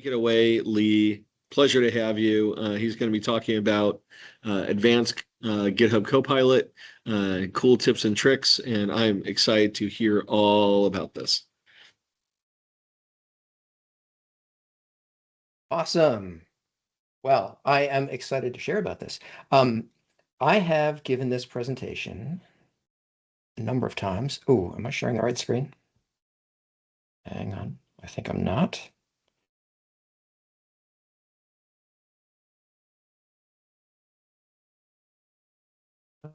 Take it away, Lee. Pleasure to have you. He's going to be talking about advanced GitHub Copilot, cool tips and tricks, and I'm excited to hear all about this. Awesome. Well, I am excited to share about this. I have given this presentation a number of times. Oh, am I sharing the right screen? Hang on. I think I'm not.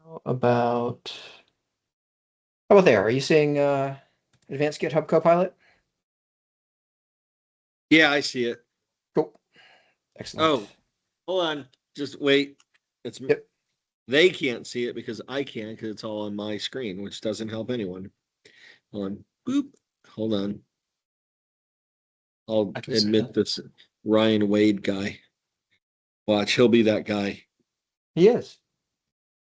How about there? Are you seeing advanced GitHub Copilot? Yeah, I see it. Cool. Excellent. Oh, hold on. Just wait. It's Yep. They can't see it because I can, because it's all on my screen, which doesn't help anyone. Hold on. Boop. Hold on. I'll admit this Ryan Wade guy. Watch, he'll be that guy. He is.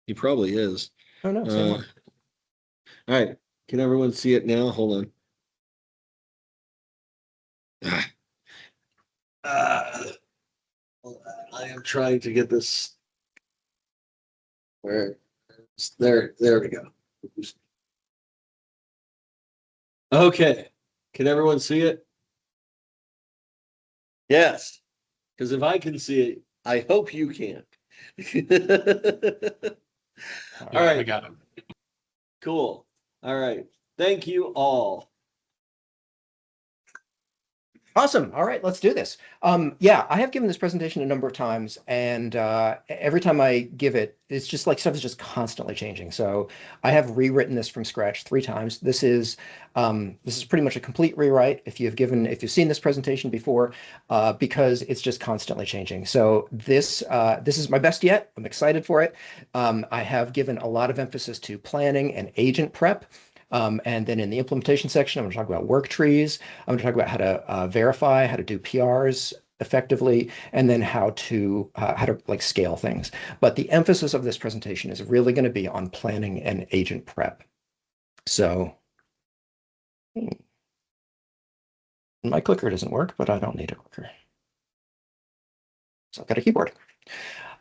He probably is. Oh no, same one. All right. Can everyone see it now? Hold on. I am trying to get this. Where? There we go. Okay. Can everyone see it? Yes. Because if I can see it, I hope you can. All right. We got him. Cool. All right. Thank you all. Awesome. All right, let's do this. Yeah, I have given this presentation a number of times, and every time I give it, it's just like stuff is just constantly changing. So I have rewritten this from scratch 3 times. This is pretty much a complete rewrite if you've seen this presentation before, because it's just constantly changing. So this is my best yet. I'm excited for it. I have given a lot of emphasis to planning and agent prep. And then in the implementation section, I'm going to talk about work trees. I'm going to talk about how to verify, how to do PRs effectively, and then how to like scale things. But the emphasis of this presentation is really going to be on planning and agent prep. So my clicker doesn't work, but I don't need a clicker. So I've got a keyboard,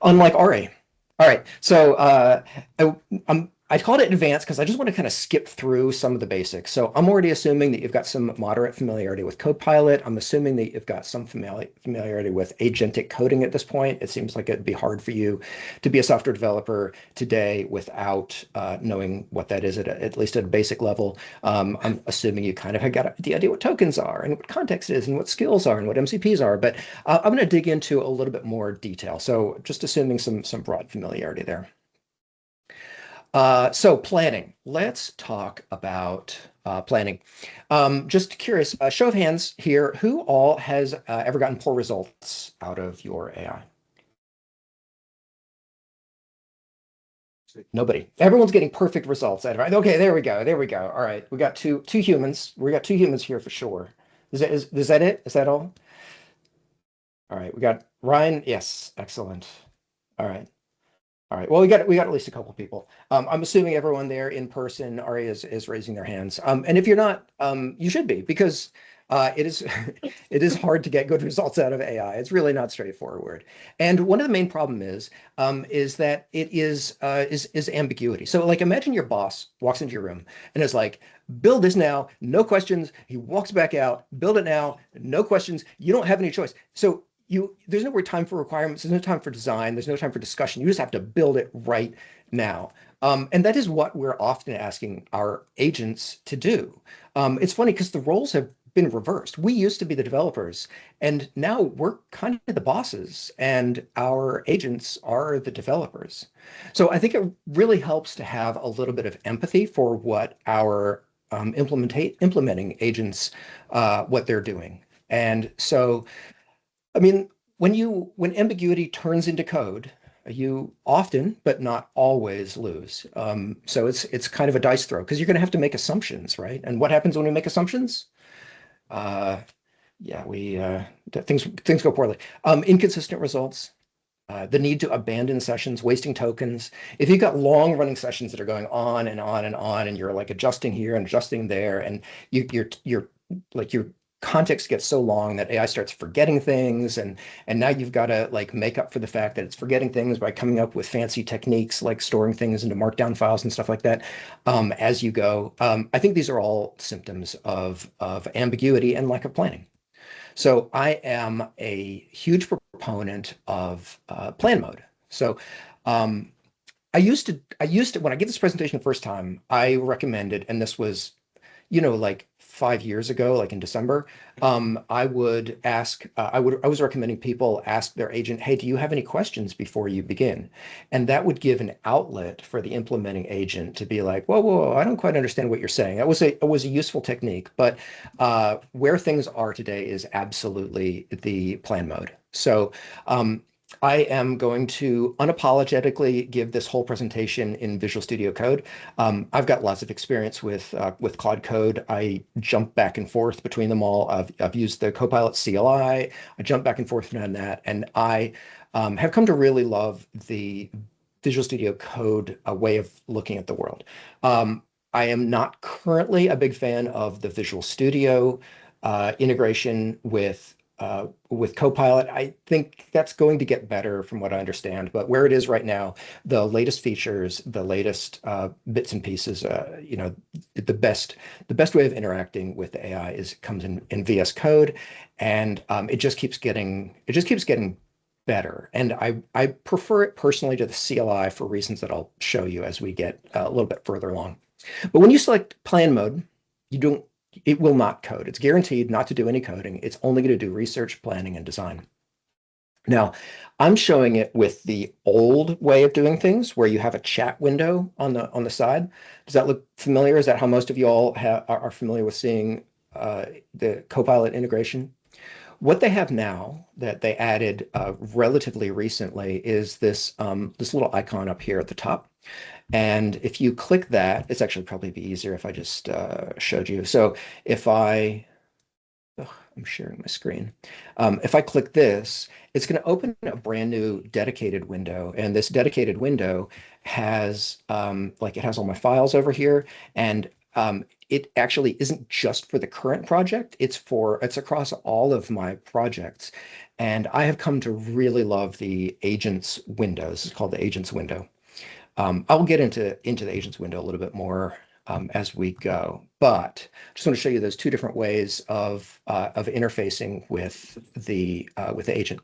unlike RA. All right, so I called it advanced because I just want to kind of skip through some of the basics. So I'm already assuming that you've got some moderate familiarity with Copilot. I'm assuming that you've got some familiarity with agentic coding at this point. It seems like it'd be hard for you to be a software developer today without knowing what that is at least at a basic level. I'm assuming you kind of have got the idea what tokens are and what context is and what skills are and what MCPs are. But I'm going to dig into a little bit more detail. So just assuming some broad familiarity there. So planning. Let's talk about planning. Just curious, show of hands here, who all has ever gotten poor results out of your AI? Nobody. Everyone's getting perfect results out of it. Okay, there we go. There we go. All right, we got two humans. We got 2 humans here for sure. Is that it? Is that all? All right, we got Ryan. Yes, excellent. All right. All right. Well, we got at least a couple people. I'm assuming everyone there in person already is raising their hands. And if you're not, you should be, because it is hard to get good results out of AI. It's really not straightforward. And one of the main problem is that it is ambiguity. So like imagine your boss walks into your room and is like, build this now, no questions. He walks back out, build it now, no questions. You don't have any choice. So there's no time for requirements, there's no time for design, there's no time for discussion. You just have to build it right now. And that is what we're often asking our agents to do. It's funny because the roles have been reversed. We used to be the developers, and now we're kind of the bosses, and our agents are the developers. So I think it really helps to have a little bit of empathy for what our implementing agents, what they're doing. And so I mean, when ambiguity turns into code, you often, but not always, lose. So it's kind of a dice throw because you're going to have to make assumptions, right? And what happens when we make assumptions? Yeah, things go poorly. Inconsistent results. The need to abandon sessions, wasting tokens. If you've got long running sessions that are going on and on and on, and you're like adjusting here and adjusting there, and you're context gets so long that AI starts forgetting things, and now you've got to like make up for the fact that it's forgetting things by coming up with fancy techniques like storing things into markdown files and stuff like that as you go. I think these are all symptoms of ambiguity and lack of planning. So I am a huge proponent of plan mode. So um, I used to, when I gave this presentation the first time, I recommended, and this was, like 5 years ago, like in December, I would ask, I was recommending people ask their agent, hey, do you have any questions before you begin? And that would give an outlet for the implementing agent to be like, whoa, whoa, whoa, I don't quite understand what you're saying. It was a useful technique, but where things are today is absolutely the plan mode. So I am going to unapologetically give this whole presentation in Visual Studio Code. I've got lots of experience with Claude Code. I jump back and forth between them all. I've used the Copilot CLI. I jump back and forth on that, and I have come to really love the Visual Studio Code way of looking at the world. I am not currently a big fan of the Visual Studio integration with Copilot. I think that's going to get better from what I understand, but where it is right now, the latest features, the latest bits and pieces, the best way of interacting with the AI comes in VS Code, and it just keeps getting better. And I prefer it personally to the CLI for reasons that I'll show you as we get a little bit further along. But when you select plan mode, you don't it will not code. It's guaranteed not to do any coding. It's only going to do research, planning, and design. Now, I'm showing it with the old way of doing things, where you have a chat window on the side. Does that look familiar? Is that how most of you all are familiar with seeing the Copilot integration? What they have now that they added relatively recently is this little icon up here at the top. And if you click that, it's actually probably be easier if I just showed you. So if I'm sharing my screen. If I click this, it's going to open a brand new dedicated window. And this dedicated window has it has all my files over here. And it actually isn't just for the current project. It's across all of my projects. And I have come to really love the agents window. This is called the agents window. I'll get into the agents window a little bit more as we go, but just want to show you those two different ways of interfacing with the agent.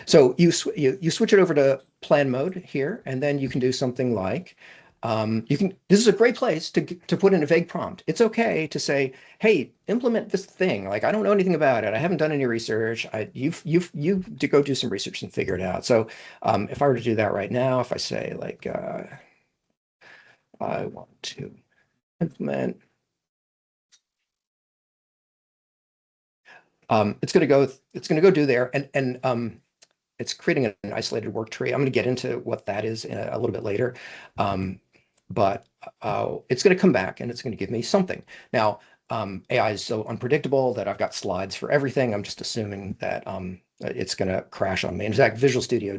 So you switch it over to plan mode here, and then you can do something like this is a great place to put in a vague prompt. It's okay to say, hey, implement this thing. Like, I don't know anything about it. I haven't done any research. You to go do some research and figure it out. So if I were to do that right now, if I say like I want to implement, it's going to go do there, and it's creating an isolated work tree. I'm going to get into what that is a little bit later. But it's going to come back and it's going to give me something. Now, AI is so unpredictable that I've got slides for everything. I'm just assuming that it's going to crash on me. In fact, Visual Studio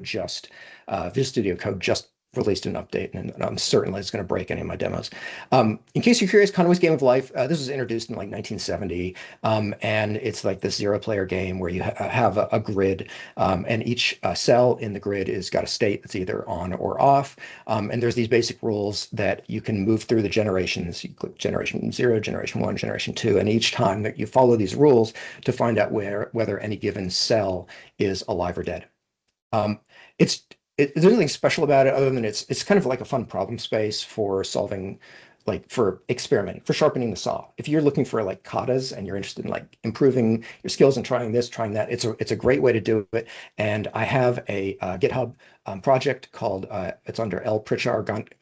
Code just released an update, and I'm certain it's going to break any of my demos. In case you're curious, Conway's Game of Life, this was introduced in like 1970, and it's like this zero-player game where you have a grid, and each cell in the grid is got a state that's either on or off, and there's these basic rules that you can move through the generations. You click generation 0, generation 1, generation 2, and each time that you follow these rules to find out whether any given cell is alive or dead. Um, it's there's nothing special about it other than it's kind of like a fun problem space for solving, like for experimenting, for sharpening the saw. If you're looking for like katas and you're interested in like improving your skills and trying this, trying that, it's a great way to do it. And I have a GitHub project called it's under L Pritchard,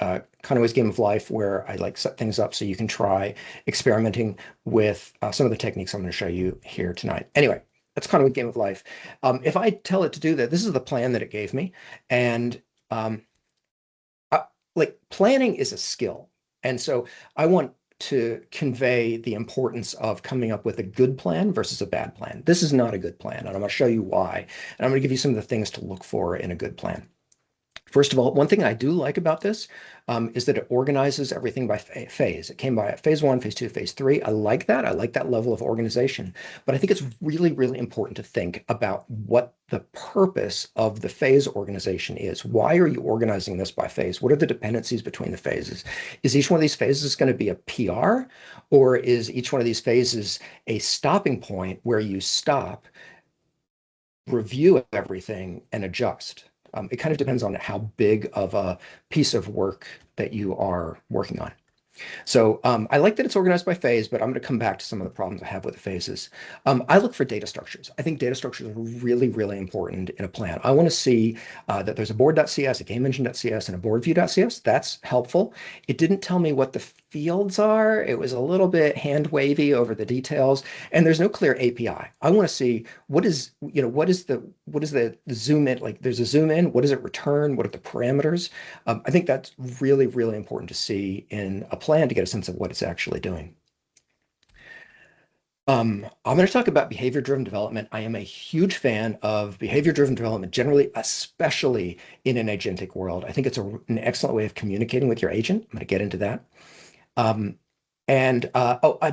Conway's Game of Life, where I like set things up so you can try experimenting with some of the techniques I'm going to show you here tonight. Anyway, that's kind of a Game of Life. If I tell it to do that, this is the plan that it gave me. And like planning is a skill. And so I want to convey the importance of coming up with a good plan versus a bad plan. This is not a good plan, and I'm going to show you why. And I'm going to give you some of the things to look for in a good plan. First of all, one thing I do like about this is that it organizes everything by phase. It came by phase one, phase two, phase three. I like that. I like that level of organization. But I think it's really, really important to think about what the purpose of the phase organization is. Why are you organizing this by phase? What are the dependencies between the phases? Is each one of these phases going to be a PR, or is each one of these phases a stopping point where you stop, review everything, and adjust? It kind of depends on how big of a piece of work that you are working on. So I like that it's organized by phase, but I'm going to come back to some of the problems I have with the phases. I look for data structures. I think data structures are really, really important in a plan. I want to see that there's a board.cs, a game engine.cs, and a board view.cs. That's helpful. It didn't tell me what the fields are. It was a little bit hand wavy over the details, and there's no clear API. I want to see what is the zoom in, like there's a zoom in, what does it return? What are the parameters? I think that's really, really important to see in a plan to get a sense of what it's actually doing. I'm going to talk about behavior-driven development. I am a huge fan of behavior-driven development generally, especially in an agentic world. I think it's an excellent way of communicating with your agent. I'm going to get into that. I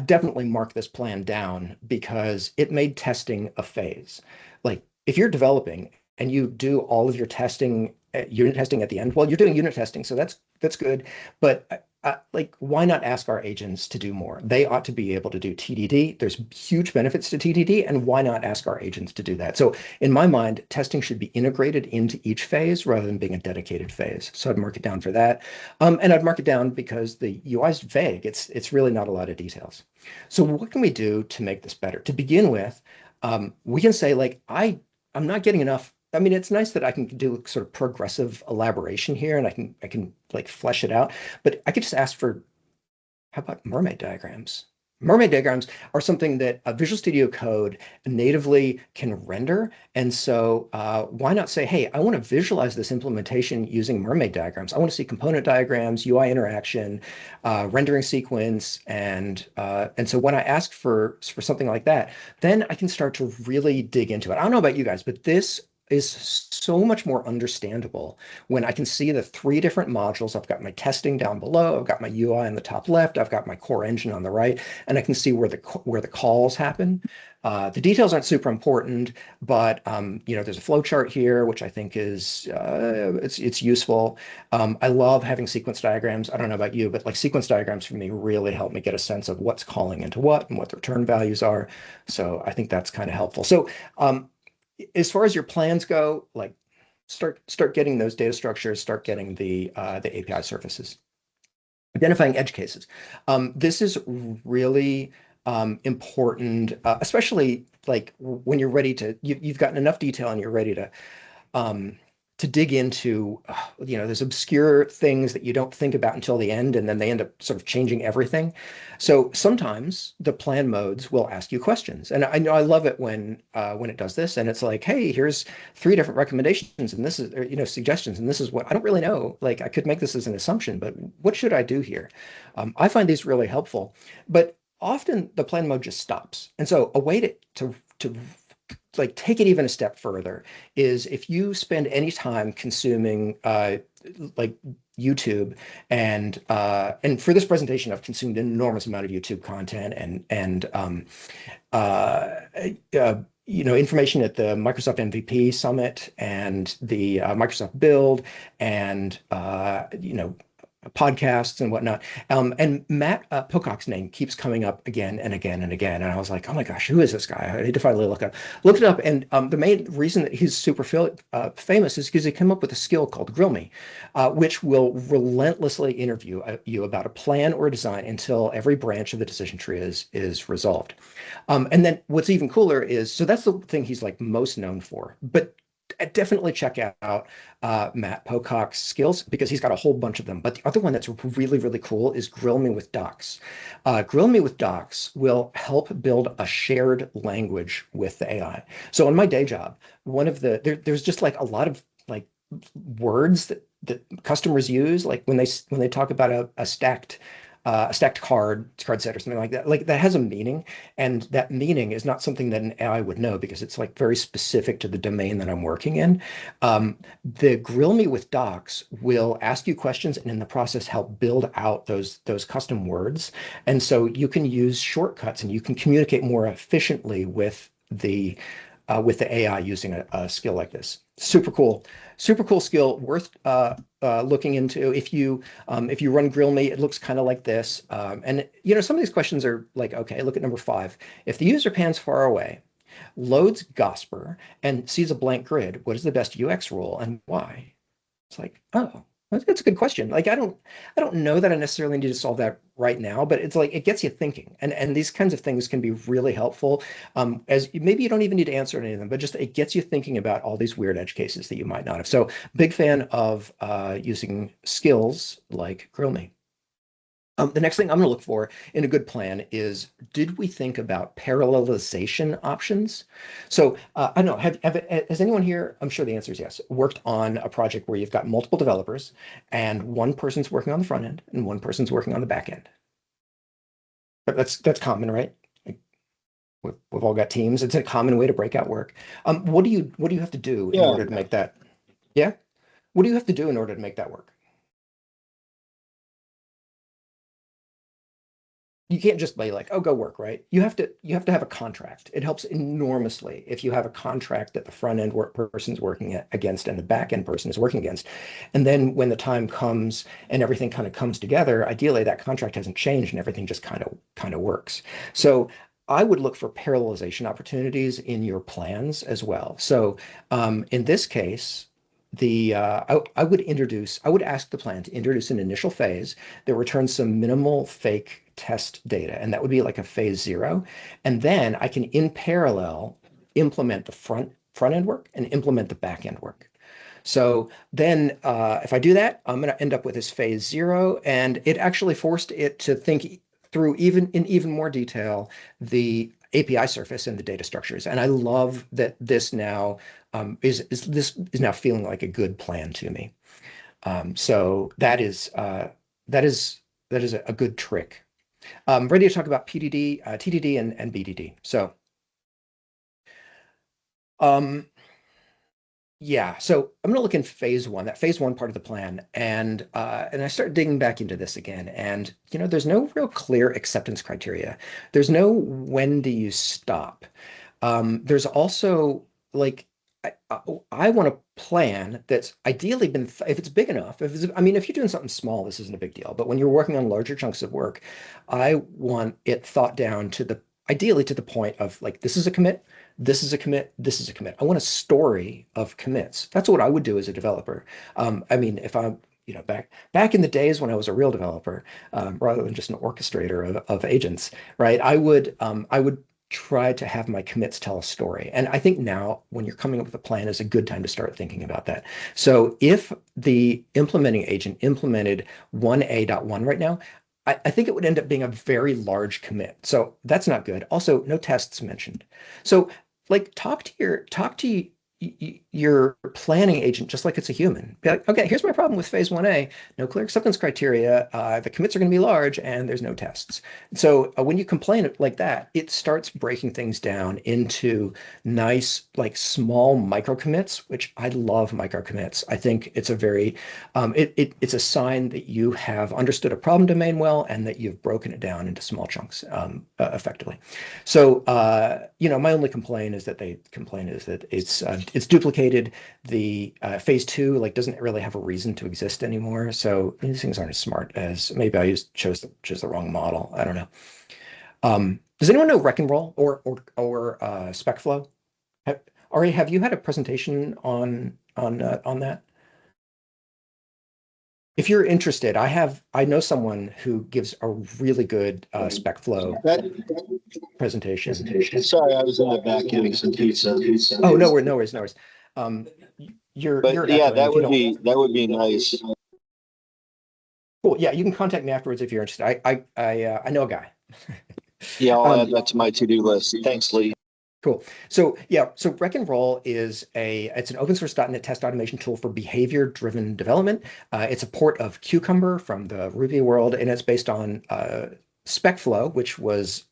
definitely mark this plan down because it made testing a phase. Like if you're developing and you do all of your testing, unit testing at the end, well, you're doing unit testing, so that's good. But like, why not ask our agents to do more? They ought to be able to do TDD. There's huge benefits to TDD, and why not ask our agents to do that? So in my mind, testing should be integrated into each phase rather than being a dedicated phase. So I'd mark it down for that. And I'd mark it down because the UI is vague. It's really not a lot of details. So what can we do to make this better? To begin with, we can say like, I'm not getting enough. I mean, it's nice that I can do sort of progressive elaboration here and I can like flesh it out, but I could just ask for, how about mermaid diagrams? Mermaid diagrams are something that Visual Studio Code natively can render. And so why not say, hey, I want to visualize this implementation using mermaid diagrams. I want to see component diagrams, UI interaction, rendering sequence. And so when I ask for something like that, then I can start to really dig into it. I don't know about you guys, but this is so much more understandable when I can see the three different modules. I've got my testing down below, I've got my UI on the top left, I've got my core engine on the right, and I can see where the calls happen. The details aren't super important, but there's a flow chart here, which I think is it's useful. I love having sequence diagrams. I don't know about you, but like sequence diagrams for me really help me get a sense of what's calling into what and what the return values are. So I think that's kind of helpful. So as far as your plans go, like start getting those data structures, start getting the API surfaces. Identifying edge cases. This is really important, especially like when you're ready to, you've gotten enough detail and you're ready to dig into, there's obscure things that you don't think about until the end, and then they end up sort of changing everything. So sometimes the plan modes will ask you questions, and I know I love it when it does this, and it's like, hey, here's three different recommendations, and this is, or, suggestions, and this is what I don't really know. Like I could make this as an assumption, but what should I do here? I find these really helpful, but often the plan mode just stops, and so a way to like take it even a step further is if you spend any time consuming like YouTube and for this presentation I've consumed an enormous amount of YouTube content and information at the Microsoft MVP Summit and the Microsoft Build and podcasts and whatnot. And Matt Pocock's name keeps coming up again and again and again. And I was like, oh my gosh, who is this guy? I need to finally look it up. And the main reason that he's super famous is because he came up with a skill called Grill Me, which will relentlessly interview you about a plan or a design until every branch of the decision tree is resolved. And then what's even cooler is, so that's the thing he's like most known for, but definitely check out Matt Pocock's skills because he's got a whole bunch of them. But the other one that's really, really cool is Grill Me with Docs. Grill Me with Docs will help build a shared language with the AI. So in my day job, there's just like a lot of like words that customers use, like when they talk about a stacked a stacked card set or something like that. Like that has a meaning, and that meaning is not something that an AI would know because it's like very specific to the domain that I'm working in. The Grill Me with Docs will ask you questions and in the process help build out those custom words. And so you can use shortcuts and you can communicate more efficiently with the AI using a skill like this. Super cool skill, worth looking into. If you run Grill Me, it looks kind of like this. And you know, some of these questions are like, okay, look at number 5. If the user pans far away, loads Gosper, and sees a blank grid, what is the best UX rule and why? It's like, oh, that's a good question. Like, I don't know that I necessarily need to solve that right now, but it's like it gets you thinking, and these kinds of things can be really helpful. Maybe you don't even need to answer any of them, but just it gets you thinking about all these weird edge cases that you might not have. So, big fan of using skills like Grill Me. The next thing I'm going to look for in a good plan is, did we think about parallelization options? So I don't know, has anyone here, I'm sure the answer is yes, worked on a project where you've got multiple developers and one person's working on the front end and one person's working on the back end? But that's common, right? Like, we've all got teams. It's a common way to break out work. What do you have to do in Yeah. order to make that? Yeah. What do you have to do in order to make that work? You can't just be like, oh, go work, right? You have to have a contract. It helps enormously if you have a contract that the front end person's working against and the back end person is working against. And then when the time comes and everything kind of comes together, ideally that contract hasn't changed and everything just kind of works. So I would look for parallelization opportunities in your plans as well. So in this case, I would ask the plan to introduce an initial phase that returns some minimal fake test data, and that would be like a phase 0. And then I can, in parallel, implement the front end work and implement the back end work. So then if I do that, I'm going to end up with this phase 0, and it actually forced it to think through even more detail the API surface and the data structures. And I love that this now is now feeling like a good plan to me. So that is a good trick. Ready to talk about PDD, TDD, and BDD. So um, yeah, so I'm going to look in phase 1, that phase 1 part of the plan, and I start digging back into this again. And you know, there's no real clear acceptance criteria. There's no when do you stop. There's also like I want a plan that's ideally been if it's big enough. I mean, if you're doing something small, this isn't a big deal. But when you're working on larger chunks of work, I want it thought down to the ideally to the point of like this is a commit, this is a commit, this is a commit. I want a story of commits. That's what I would do as a developer. I mean, if I'm back in the days when I was a real developer, rather than just an orchestrator of agents, right? I would try to have my commits tell a story. And I think now when you're coming up with a plan is a good time to start thinking about that. So if the implementing agent implemented 1A.1 right now, I think it would end up being a very large commit. So that's not good. Also, no tests mentioned. So like talk to your planning agent just like it's a human. Be like, okay, here's my problem with phase 1A. No clear acceptance criteria. The commits are going to be large and there's no tests. So when you complain like that, it starts breaking things down into nice, like small micro commits, which I love micro commits. I think it's a very, it's a sign that you have understood a problem domain well and that you've broken it down into small chunks effectively. So, my only complaint is that it's duplicated. The phase 2 like doesn't really have a reason to exist anymore. So these things aren't as smart as maybe chose the wrong model. I don't know. Does anyone know Wreck and Roll or Spec Flow? Ari, have you had a presentation on that? If you're interested, I know someone who gives a really good Spec Flow presentation. Sorry, I was in the back getting some pizza. Oh, no worries, no worries, no worries. You're Yeah, echoing if you don't. that would be nice. Cool. Yeah, you can contact me afterwards if you're interested. I know a guy. Yeah, I'll Um, add that to my to-do list. Thanks, Lee. Cool. So yeah, so Wreck and Roll is it's an open source .NET test automation tool for behavior-driven development. It's a port of Cucumber from the Ruby world, and it's based on SpecFlow, which was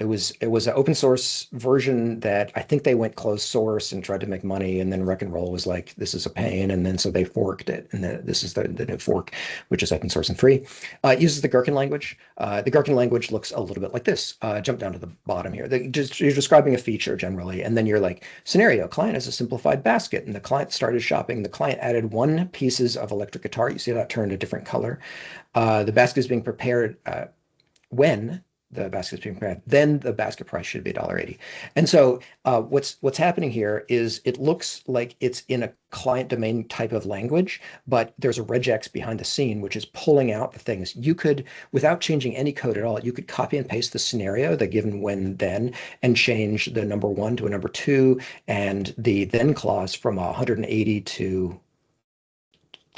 it was an open source version that I think they went closed source and tried to make money, and then Wreck and Roll was like, this is a pain, and then so they forked it, and then this is the new fork, which is open source and free. It uses the Gherkin language. The Gherkin language looks a little bit like this. Jump down to the bottom here. You're describing a feature generally, and then you're like, scenario, client is a simplified basket, and the client started shopping. The client added one pieces of electric guitar. You see that turned a different color. The basket is being prepared when the basket is being prepared, then the basket price should be $1.80. And so what's happening here is it looks like it's in a client domain type of language, but there's a regex behind the scene, which is pulling out the things. You could, without changing any code at all, you could copy and paste the scenario, the given when then, and change the number one to a number two, and the then clause from 180 to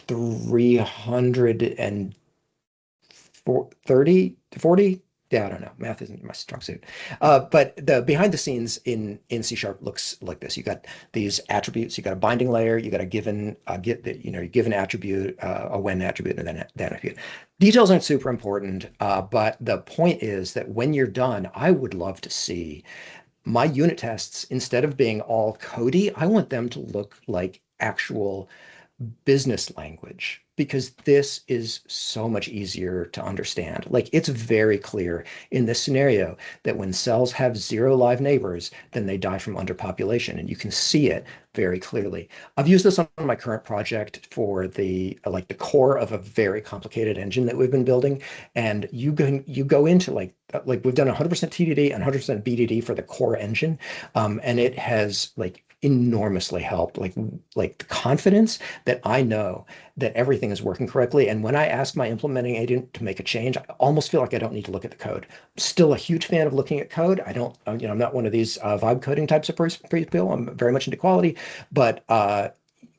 330 to 40. Yeah, I don't know. Math isn't my strong suit. But the behind the scenes in C# looks like this. You got these attributes. You got a binding layer. You got a given you give an attribute, a when attribute, and then that attribute. Details aren't super important, but the point is that when you're done, I would love to see my unit tests, instead of being all codey, I want them to look like actual business language, because this is so much easier to understand. Like, it's very clear in this scenario that when cells have 0 live neighbors, then they die from underpopulation, and you can see it very clearly. I've used this on my current project for the core of a very complicated engine that we've been building, and you go into like we've done 100% TDD and 100% BDD for the core engine, and it has like enormously helped, like the confidence that I know that everything is working correctly. And when I ask my implementing agent to make a change, I almost feel like I don't need to look at the code. Still a huge fan of looking at code. I don't, I'm not one of these vibe coding types of people. I'm very much into quality, but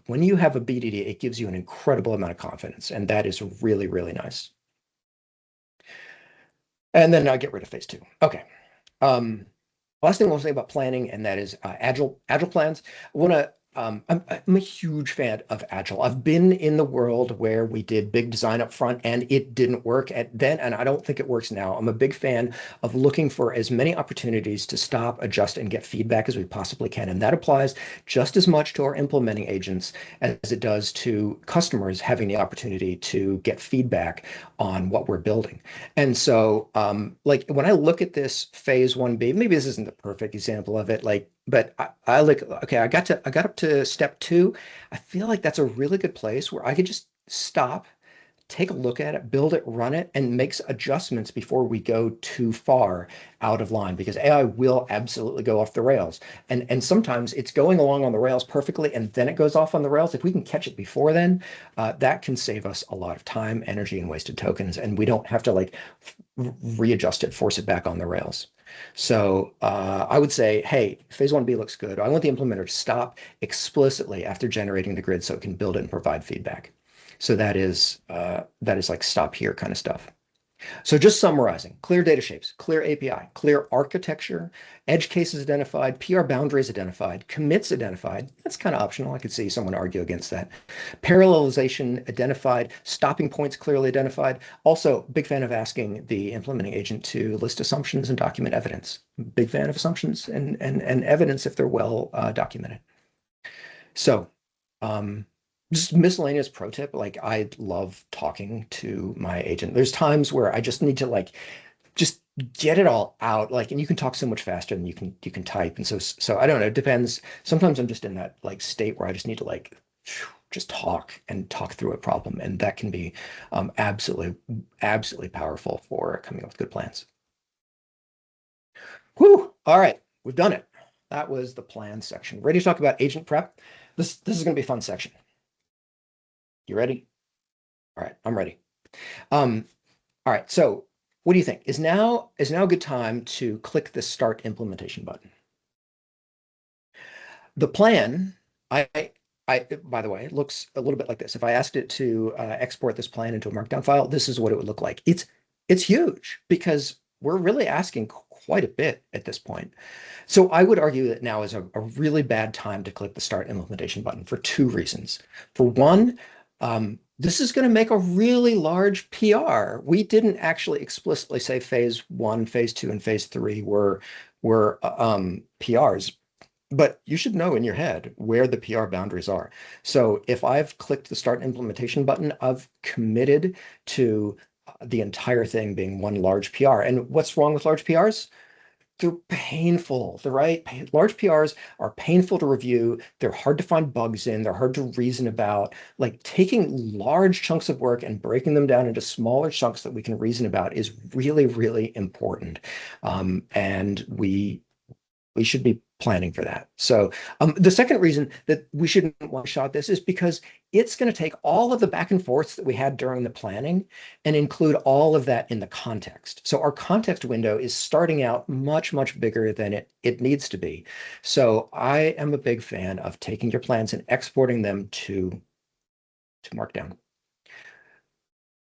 when you have a BDD, it gives you an incredible amount of confidence, and that is really, really nice. And then I get rid of phase two. Okay. Last thing I want to say about planning, and that is agile plans. I want to. I'm a huge fan of agile. I've been in the world where we did big design up front and it didn't work at then, and I don't think it works now. I'm a big fan of looking for as many opportunities to stop, adjust, and get feedback as we possibly can. And that applies just as much to our implementing agents as it does to customers having the opportunity to get feedback on what we're building. And so, like when I look at this phase 1B, maybe this isn't the perfect example of it, but I like, okay, I got up to step 2. I feel like that's a really good place where I could just stop, take a look at it, build it, run it, and makes adjustments before we go too far out of line, because AI will absolutely go off the rails. And sometimes it's going along on the rails perfectly, and then it goes off on the rails. If we can catch it before then, that can save us a lot of time, energy, and wasted tokens, and we don't have to like readjust it, force it back on the rails. So I would say, hey, phase 1B looks good. I want the implementer to stop explicitly after generating the grid so it can build it and provide feedback. So that is like stop here kind of stuff. So just summarizing: clear data shapes, clear API, clear architecture, edge cases identified, PR boundaries identified, commits identified. That's kind of optional. I could see someone argue against that. Parallelization identified, stopping points clearly identified. Also, big fan of asking the implementing agent to list assumptions and document evidence. Big fan of assumptions and evidence if they're well documented. So, just miscellaneous pro tip, like I love talking to my agent. There's times where I just need to like just get it all out, like, and you can talk so much faster than you can type. And so I don't know, it depends. Sometimes I'm just in that like state where I just need to like just talk through a problem, and that can be absolutely powerful for coming up with good plans. Whew. All right, we've done it. That was the plan section. Ready to talk about agent prep? This is going to be a fun section. You ready? All right, I'm ready. All right, so what do you think? Is now a good time to click the start implementation button? The plan, by the way, it looks a little bit like this. If I asked it to export this plan into a markdown file, this is what it would look like. It's huge because we're really asking quite a bit at this point. So I would argue that now is a really bad time to click the Start Implementation button for two reasons. For one, this is going to make a really large PR. We didn't actually explicitly say phase 1, phase 2, and phase 3 were PRs, but you should know in your head where the PR boundaries are. So if I've clicked the Start Implementation button, I've committed to the entire thing being one large PR. And what's wrong with large PRs? They're painful, right? Large PRs are painful to review. They're hard to find bugs in. They're hard to reason about. Like taking large chunks of work and breaking them down into smaller chunks that we can reason about is really, really important. And we should be planning for that. So the second reason that we shouldn't one-shot this is because it's going to take all of the back and forths that we had during the planning and include all of that in the context. So our context window is starting out much, much bigger than it needs to be. So I am a big fan of taking your plans and exporting them to Markdown.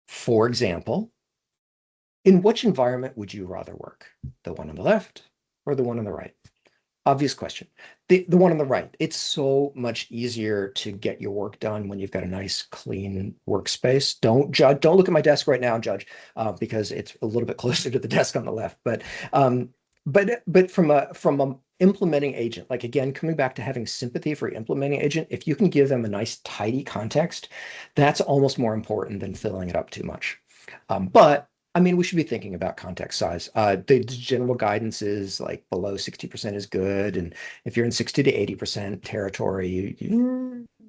For example, in which environment would you rather work? The one on the left or the one on the right? Obvious question. The one on the right, it's so much easier to get your work done when you've got a nice, clean workspace. Don't judge. Don't look at my desk right now and judge, because it's a little bit closer to the desk on the left. But from a implementing agent, like again, coming back to having sympathy for implementing agent, if you can give them a nice, tidy context, that's almost more important than filling it up too much. But I mean, we should be thinking about context size. The general guidance is like below 60% is good, and if you're in 60 to 80% territory,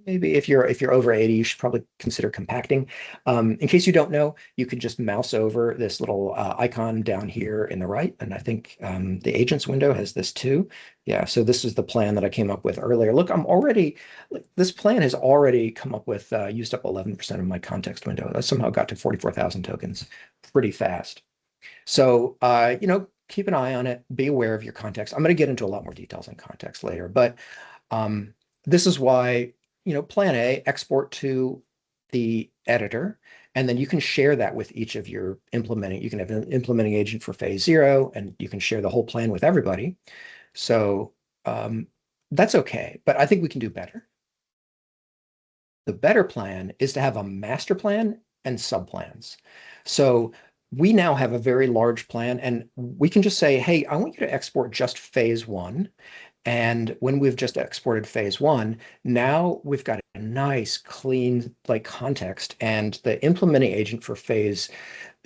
maybe if you're over 80, you should probably consider compacting. In case you don't know, you could just mouse over this little icon down here in the right, and I think the agents window has this too. Yeah, so this is the plan that I came up with earlier. Look, this plan has already come up with used up 11% of my context window. I somehow got to 44,000 tokens pretty fast. So, keep an eye on it. Be aware of your context. I'm going to get into a lot more details on context later, but this is why, plan A, export to the editor, and then you can share that with each of your implementing. You can have an implementing agent for phase 0, and you can share the whole plan with everybody. So that's okay, but I think we can do better. The better plan is to have a master plan and subplans. So we now have a very large plan, and we can just say, hey, I want you to export just phase 1. And when we've just exported phase 1, now we've got a nice, clean context, and the implementing agent for phase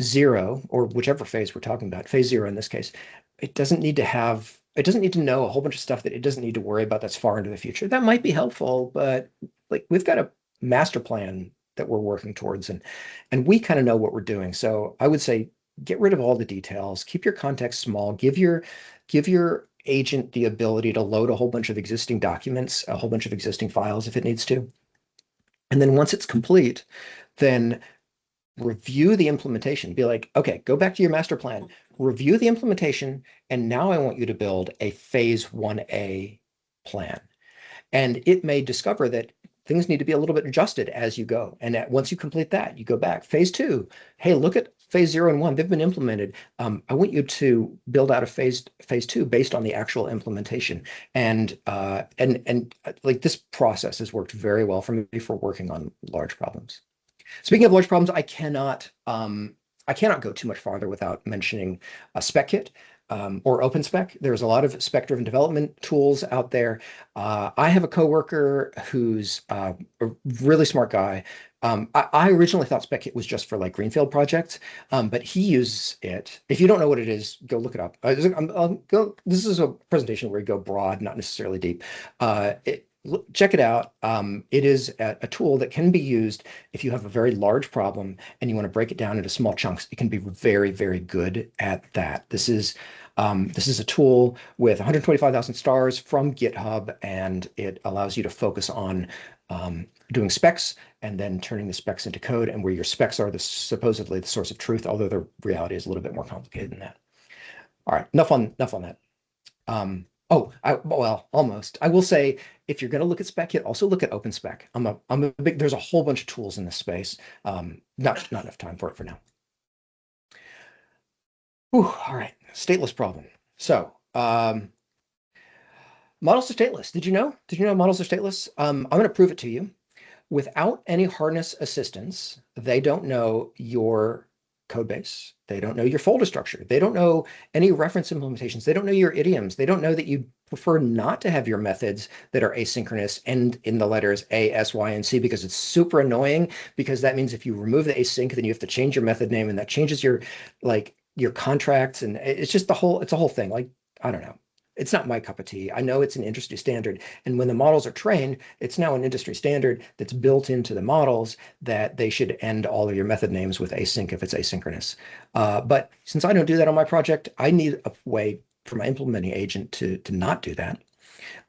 0, or whichever phase we're talking about, phase 0 in this case, it doesn't need to know a whole bunch of stuff that it doesn't need to worry about that's far into the future. That might be helpful, but we've got a master plan that we're working towards, and we kind of know what we're doing. So I would say get rid of all the details, keep your context small, give your agent the ability to load a whole bunch of existing documents, a whole bunch of existing files if it needs to. And then once it's complete, then review the implementation. Be like, okay, go back to your master plan, review the implementation, and now I want you to build a phase 1A plan. And it may discover that things need to be a little bit adjusted as you go. And once you complete that, you go back. Phase 2, hey, look at phase 0 and 1. They've been implemented. I want you to build out a phase 2 based on the actual implementation. And this process has worked very well for me for working on large problems. Speaking of large problems, I cannot go too much farther without mentioning a spec kit. Or OpenSpec. There's a lot of spec-driven development tools out there. I have a coworker who's a really smart guy. I originally thought SpecKit was just for greenfield projects, but he uses it. If you don't know what it is, go look it up. This is a presentation where we go broad, not necessarily deep. Check it out. It is a tool that can be used if you have a very large problem and you want to break it down into small chunks. It can be very, very good at that. This is a tool with 125,000 stars from GitHub, and it allows you to focus on doing specs and then turning the specs into code, and where your specs are supposedly the source of truth, although the reality is a little bit more complicated than that. All right, enough on that. Well, almost. I will say, if you're going to look at SpecKit, also look at OpenSpec. There's a whole bunch of tools in this space. Not enough time for it for now. Whew, all right, stateless problem. So, models are stateless. Did you know? Did you know models are stateless? I'm going to prove it to you. Without any harness assistance, they don't know your code base. They don't know your folder structure. They don't know any reference implementations. They don't know your idioms. They don't know that you prefer not to have your methods that are asynchronous end in the letters A, S, Y, and C because it's super annoying, because that means if you remove the async, then you have to change your method name, and that changes your your contracts, and it's just it's a whole thing. Like, I don't know. It's not my cup of tea. I know it's an industry standard. And when the models are trained, it's now an industry standard that's built into the models that they should end all of your method names with async if it's asynchronous. But since I don't do that on my project, I need a way for my implementing agent to not do that.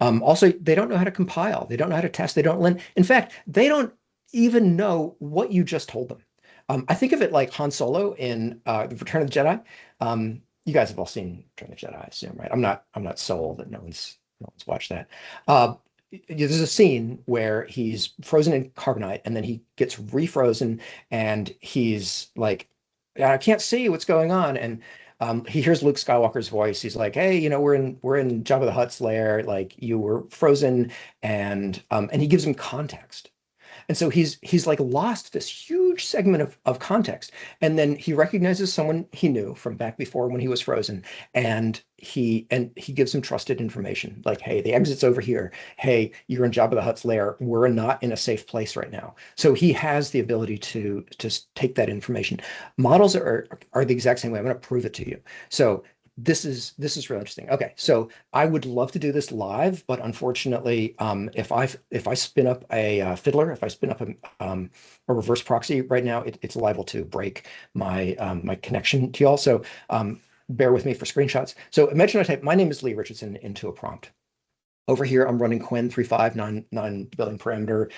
Also, they don't know how to compile. They don't know how to test. They don't learn. In fact, they don't even know what you just told them. I think of it like Han Solo in The Return of the Jedi. You guys have all seen Return of the Jedi, I assume, right? I'm not so old that no one's watched that. Uh, there's a scene where he's frozen in carbonite, and then he gets refrozen, and he's like, I can't see what's going on. And he hears Luke Skywalker's voice. He's like, "Hey, we're in Jabba the Hutt's lair. Like, you were frozen," and he gives him context. And so he's like lost this huge segment of context. And then he recognizes someone he knew from back before when he was frozen. And he gives him trusted information. Like, hey, the exit's over here. Hey, you're in Jabba the Hutt's lair. We're not in a safe place right now. So he has the ability to just take that information. Models are the exact same way. I'm going to prove it to you. So this is really interesting. Okay, so I would love to do this live, but unfortunately, if I spin up a fiddler, if I spin up a reverse proxy right now, it's liable to break my connection to y'all. So bear with me for screenshots. So imagine I type, "My name is Lee Richardson," into a prompt. Over here, I'm running Quen 3599 billion parameter.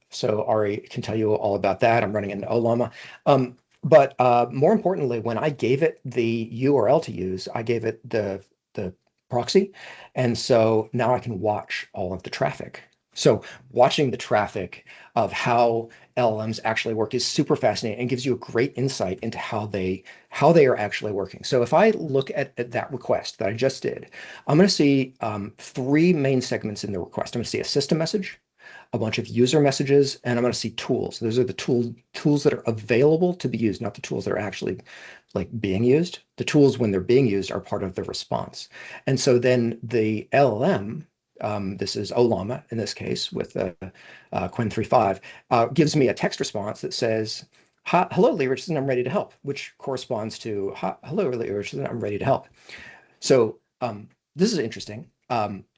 So Ari can tell you all about that. I'm running an Olama. But more importantly, when I gave it the URL to use, I gave it the proxy. And so now I can watch all of the traffic. So watching the traffic of how LLMs actually work is super fascinating and gives you a great insight into how they are actually working. So if I look at that request that I just did, I'm going to see three main segments in the request. I'm going to see a system message, a bunch of user messages, and I'm going to see tools. Those are the tools that are available to be used, not the tools that are actually like being used. The tools, when they're being used, are part of the response. And so then the LLM, this is Olama in this case with Quen 3.5, gives me a text response that says, "Hello, Lee Richardson, I'm ready to help," which corresponds to, "Hello, Lee Richardson, I'm ready to help." So this is interesting.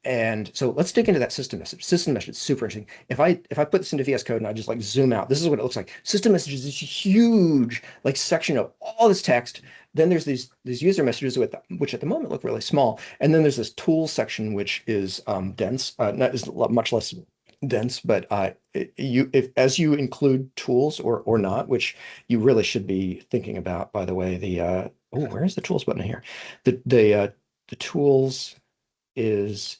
And so let's dig into that system message. System message is super interesting. If I put this into VS Code and I just like zoom out, this is what it looks like. System message is this huge like section of all this text. Then there's these user messages which at the moment look really small. And then there's this tools section which is dense, not is much less dense, but as you include tools or not, which you really should be thinking about, by the way, where is the tools button here? The tools is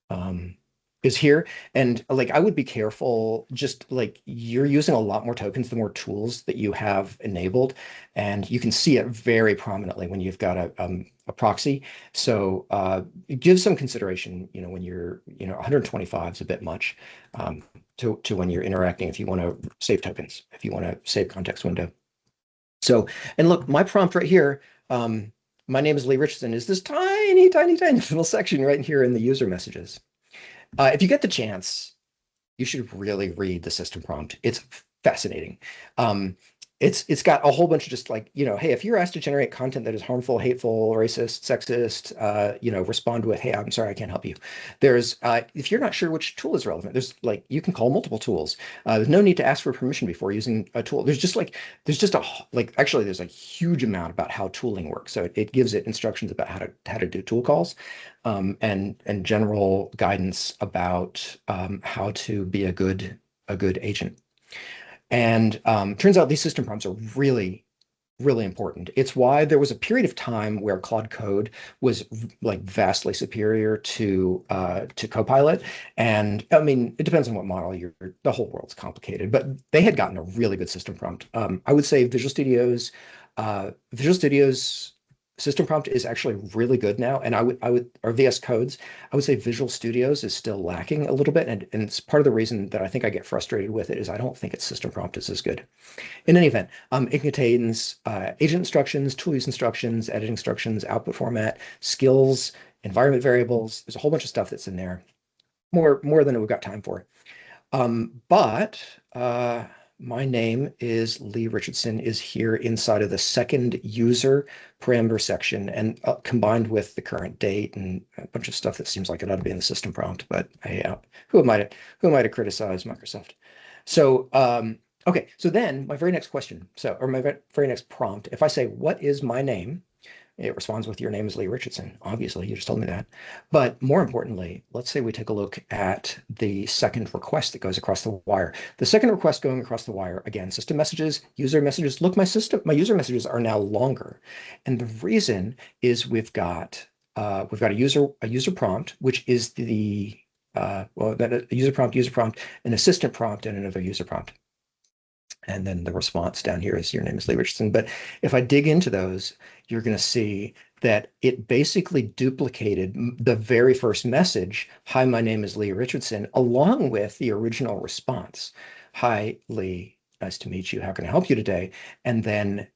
um is here. And like, I would be careful, just like, you're using a lot more tokens the more tools that you have enabled, and you can see it very prominently when you've got a proxy. So give some consideration, when you're, 125 is a bit much, to when you're interacting, if you want to save tokens, if you want to save context window. So, and look, my prompt right here, "My name is Lee Richardson," is this tiny, tiny, tiny little section right here in the user messages. If you get the chance, you should really read the system prompt. It's fascinating. It's got a whole bunch of just like, hey, if you're asked to generate content that is harmful, hateful, racist, sexist, respond with, "Hey, I'm sorry, I can't help you." There's if you're not sure which tool is relevant, there's like, you can call multiple tools. There's no need to ask for permission before using a tool. Actually, there's a huge amount about how tooling works. So it gives it instructions about how to do tool calls, and general guidance about how to be a good agent. And turns out these system prompts are really, really important. It's why there was a period of time where Claude Code was like vastly superior to Copilot. And I mean, it depends on what model the whole world's complicated, but they had gotten a really good system prompt. I would say Visual Studios System prompt is actually really good now, and or VS Codes, I would say Visual Studios is still lacking a little bit, and it's part of the reason that I think I get frustrated with it is I don't think its system prompt is as good. In any event, it contains agent instructions, tool use instructions, editing instructions, output format, skills, environment variables. There's a whole bunch of stuff that's in there, more than we've got time for. But my name is Lee Richardson is here inside of the second user parameter section and combined with the current date and a bunch of stuff that seems like it ought to be in the system prompt. But hey, who am I to criticize Microsoft? So okay, so then my very next question, or my very next prompt, if I say, what is my name? It responds with your name is Lee Richardson. Obviously, you just told me that. But more importantly, let's say we take a look at the second request that goes across the wire. The second request going across the wire, again, system messages, user messages. Look, my user messages are now longer. And the reason is we've got a user prompt, which is the a user prompt, an assistant prompt, and another user prompt. And then the response down here is your name is Lee Richardson. But if I dig into those, you're going to see that it basically duplicated the very first message, hi, my name is Lee Richardson, along with the original response. Hi, Lee, nice to meet you. How can I help you today? And then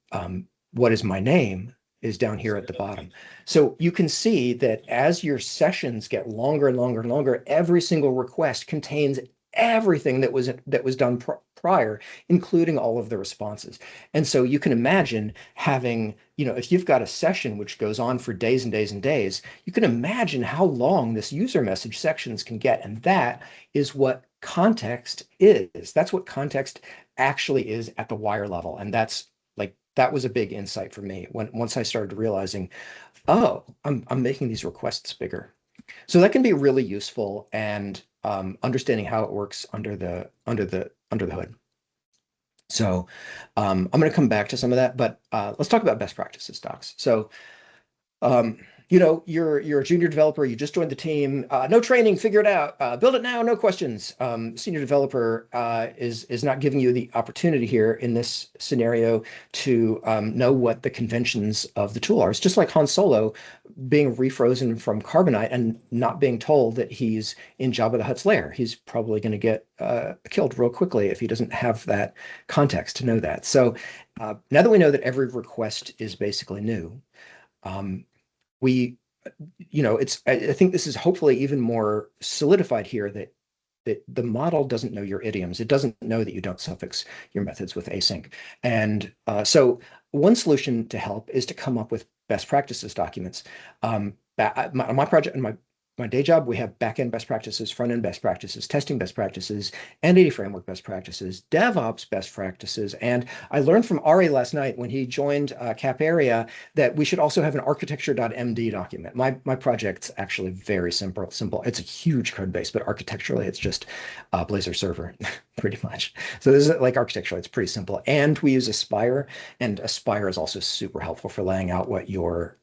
what is my name is down here at the bottom. So you can see that as your sessions get longer and longer and longer, every single request contains everything that was done prior, including all of the responses. And so you can imagine having, if you've got a session which goes on for days and days and days, you can imagine how long this user message sections can get. And that is what context is. That's what context actually is at the wire level. And that was a big insight for me once I started realizing, oh, I'm making these requests bigger. So that can be really useful, and understanding how it works under the hood. So I'm going to come back to some of that, but let's talk about best practices, docs. So you're a junior developer, you just joined the team, no training, figure it out, build it now, no questions. Senior developer is not giving you the opportunity here in this scenario to know what the conventions of the tool are. It's just like Han Solo being refrozen from carbonite and not being told that he's in Jabba the Hutt's lair. He's probably going to get killed real quickly if he doesn't have that context to know that. So now that we know that every request is basically new, I think this is hopefully even more solidified here that the model doesn't know your idioms. It doesn't know that you don't suffix your methods with async. And so one solution to help is to come up with best practices documents. My project and my day job, we have backend best practices, front-end best practices, testing best practices, and 80 framework best practices, DevOps best practices. And I learned from Ari last night when he joined Cap Area that we should also have an architecture.md document. My project's actually very simple. It's a huge code base, but architecturally, it's just a Blazor server, pretty much. So this is like architecturally, it's pretty simple. And we use Aspire, and Aspire is also super helpful for laying out what your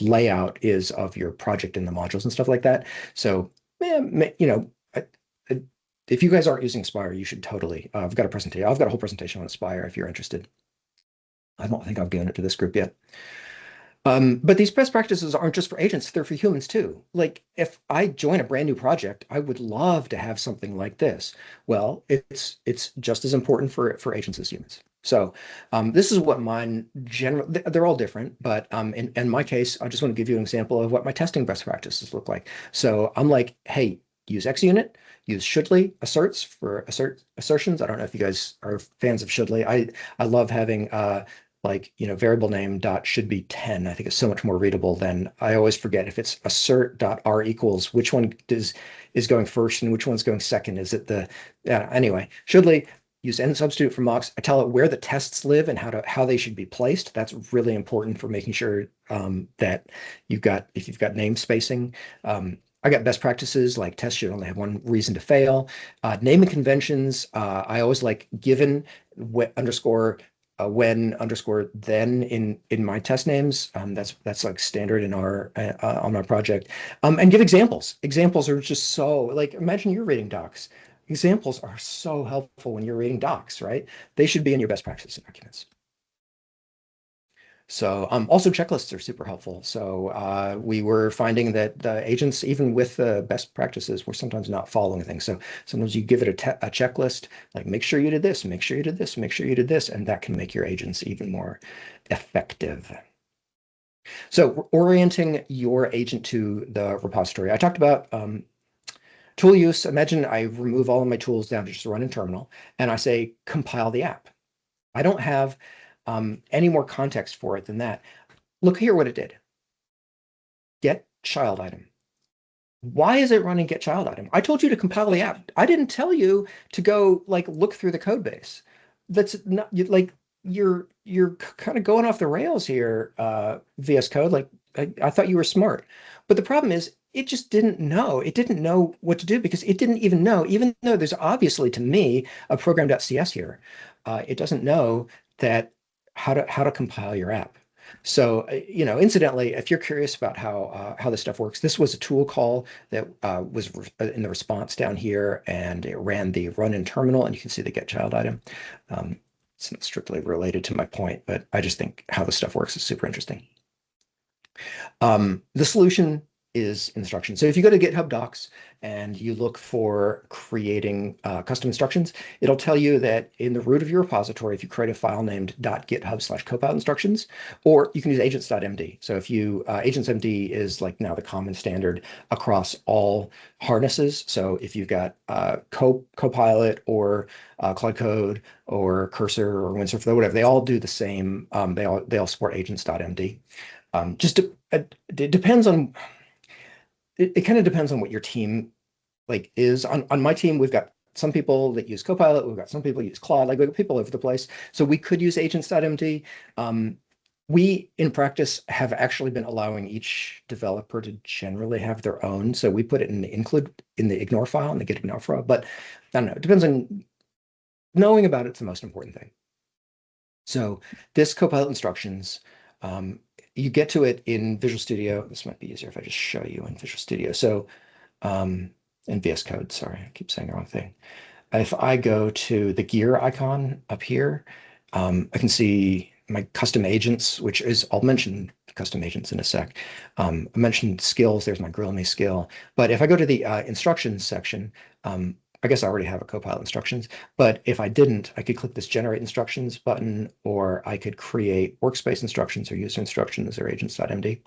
layout is of your project in the modules and stuff like that. So, if you guys aren't using Aspire, you should totally. I've got a presentation. I've got a whole presentation on Aspire if you're interested. I don't think I've given it to this group yet. But these best practices aren't just for agents, they're for humans too. Like if I join a brand new project, I would love to have something like this. Well, it's just as important for agents as humans. So this is what mine generally, they're all different, but in my case, I just want to give you an example of what my testing best practices look like. So I'm like, hey, use XUnit, use shouldly asserts for assertions. I don't know if you guys are fans of shouldly. I love having variable name dot should be 10. I think it's so much more readable than I always forget if it's assert dot r equals, which one is going first and which one's going second. Is it anyway, shouldly use n substitute for mocks. I tell it where the tests live and how they should be placed. That's really important for making sure that if you've got name spacing. I got best practices like tests should only have one reason to fail. Naming conventions, I always like given underscore when underscore then in my test names. That's like standard in our on our project. And give examples. Examples are just so like imagine you're reading docs. Examples are so helpful when you're reading docs, right? They should be in your best practice documents. So also checklists are super helpful. So we were finding that the agents, even with the best practices, were sometimes not following things. So sometimes you give it a checklist, like make sure you did this, make sure you did this, make sure you did this, and that can make your agents even more effective. So orienting your agent to the repository. I talked about tool use. Imagine I remove all of my tools down to just run in terminal, and I say compile the app. I don't have any more context for it than that. Look here what it did. Get child item. Why is it running get child item? I told you to compile the app. I didn't tell you to go like look through the code base. That's not like you're kind of going off the rails here, VS Code. Like I thought you were smart. But the problem is it just didn't know. It didn't know what to do because it didn't even know, even though there's obviously to me a program.cs here, it doesn't know that how to compile your app. So, incidentally, if you're curious about how this stuff works, this was a tool call that was in the response down here, and it ran the run in terminal, and you can see the get child item. It's not strictly related to my point, but I just think how this stuff works is super interesting. The solution is instructions. So if you go to GitHub Docs and you look for creating custom instructions, it'll tell you that in the root of your repository, if you create a file named .github/copilot instructions, or you can use agents.md. So if you, agents.md is like now the common standard across all harnesses. So if you've got Copilot or Cloud Code or Cursor or Windsurfer, whatever, they all do the same. They all support agents.md. It depends on it kind of depends on what your team like is. On my team, we've got some people that use Copilot, we've got some people use Claude, like we've got people over the place. So we could use agents.md. We in practice have actually been allowing each developer to generally have their own. So we put it in the include in the ignore file in the git ignore file, but I don't know, it depends on knowing about it's the most important thing. So this Copilot instructions, you get to it in Visual Studio. This might be easier if I just show you in Visual Studio. So in VS Code, sorry, I keep saying the wrong thing. If I go to the gear icon up here, I can see my custom agents, which is, I'll mention custom agents in a sec. I mentioned skills, there's my grill me skill. But if I go to the instructions section, I guess I already have a Copilot instructions, but if I didn't, I could click this generate instructions button, or I could create workspace instructions or user instructions or agents.md.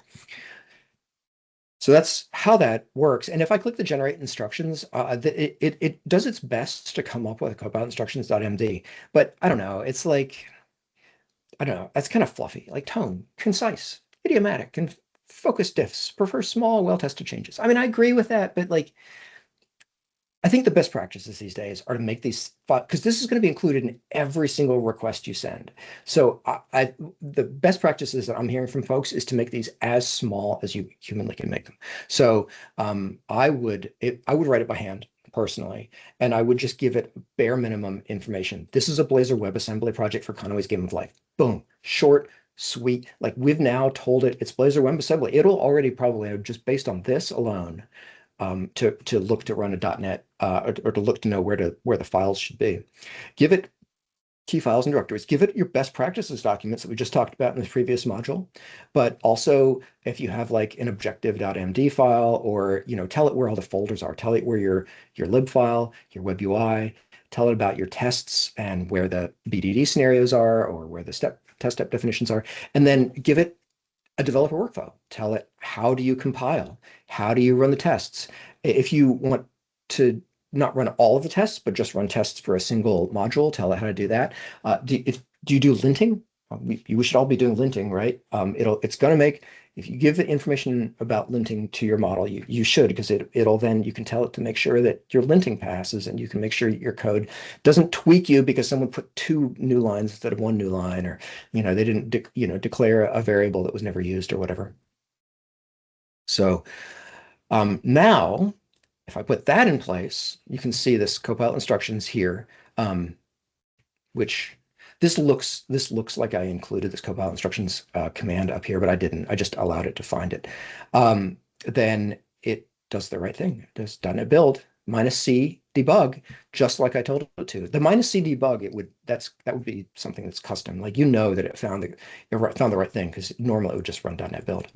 So that's how that works. And if I click the generate instructions, it does its best to come up with Copilot instructions.md. But I don't know, it's like, I don't know, that's kind of fluffy, like tone, concise, idiomatic, and focused diffs, prefer small, well-tested changes. I mean, I agree with that, but like, I think the best practices these days are to make these, because this is going to be included in every single request you send. So the best practices that I'm hearing from folks is to make these as small as you humanly can make them. So I would write it by hand personally, and I would just give it bare minimum information. This is a Blazor WebAssembly project for Conway's Game of Life. Boom, short, sweet. Like we've now told it it's Blazor WebAssembly. It'll already probably, just based on this alone, to look to run a .NET or to look to know where the files should be. Give it key files and directories. Give it your best practices documents that we just talked about in the previous module. But also, if you have like an objective.md file, or tell it where all the folders are. Tell it where your lib file, your web UI. Tell it about your tests and where the BDD scenarios are, or where the test step definitions are, and then give it a developer workflow. Tell it, how do you compile? How do you run the tests? If you want to not run all of the tests, but just run tests for a single module, tell it how to do that. Do you do linting? We should all be doing linting, right? It's going to make, if you give it information about linting to your model, you should, because it'll then, you can tell it to make sure that your linting passes, and you can make sure your code doesn't tweak you because someone put 2 new lines instead of 1 new line, or they didn't declare a variable that was never used or whatever. So now, if I put that in place, you can see this Copilot instructions here, which this looks like I included this Copilot instructions command up here, but I didn't. I just allowed it to find it. Then it does the right thing. It does .NET build, -c debug, just like I told it to. The -c debug, that would be something that's custom. Like, that it found the right thing, because normally it would just run .NET Build.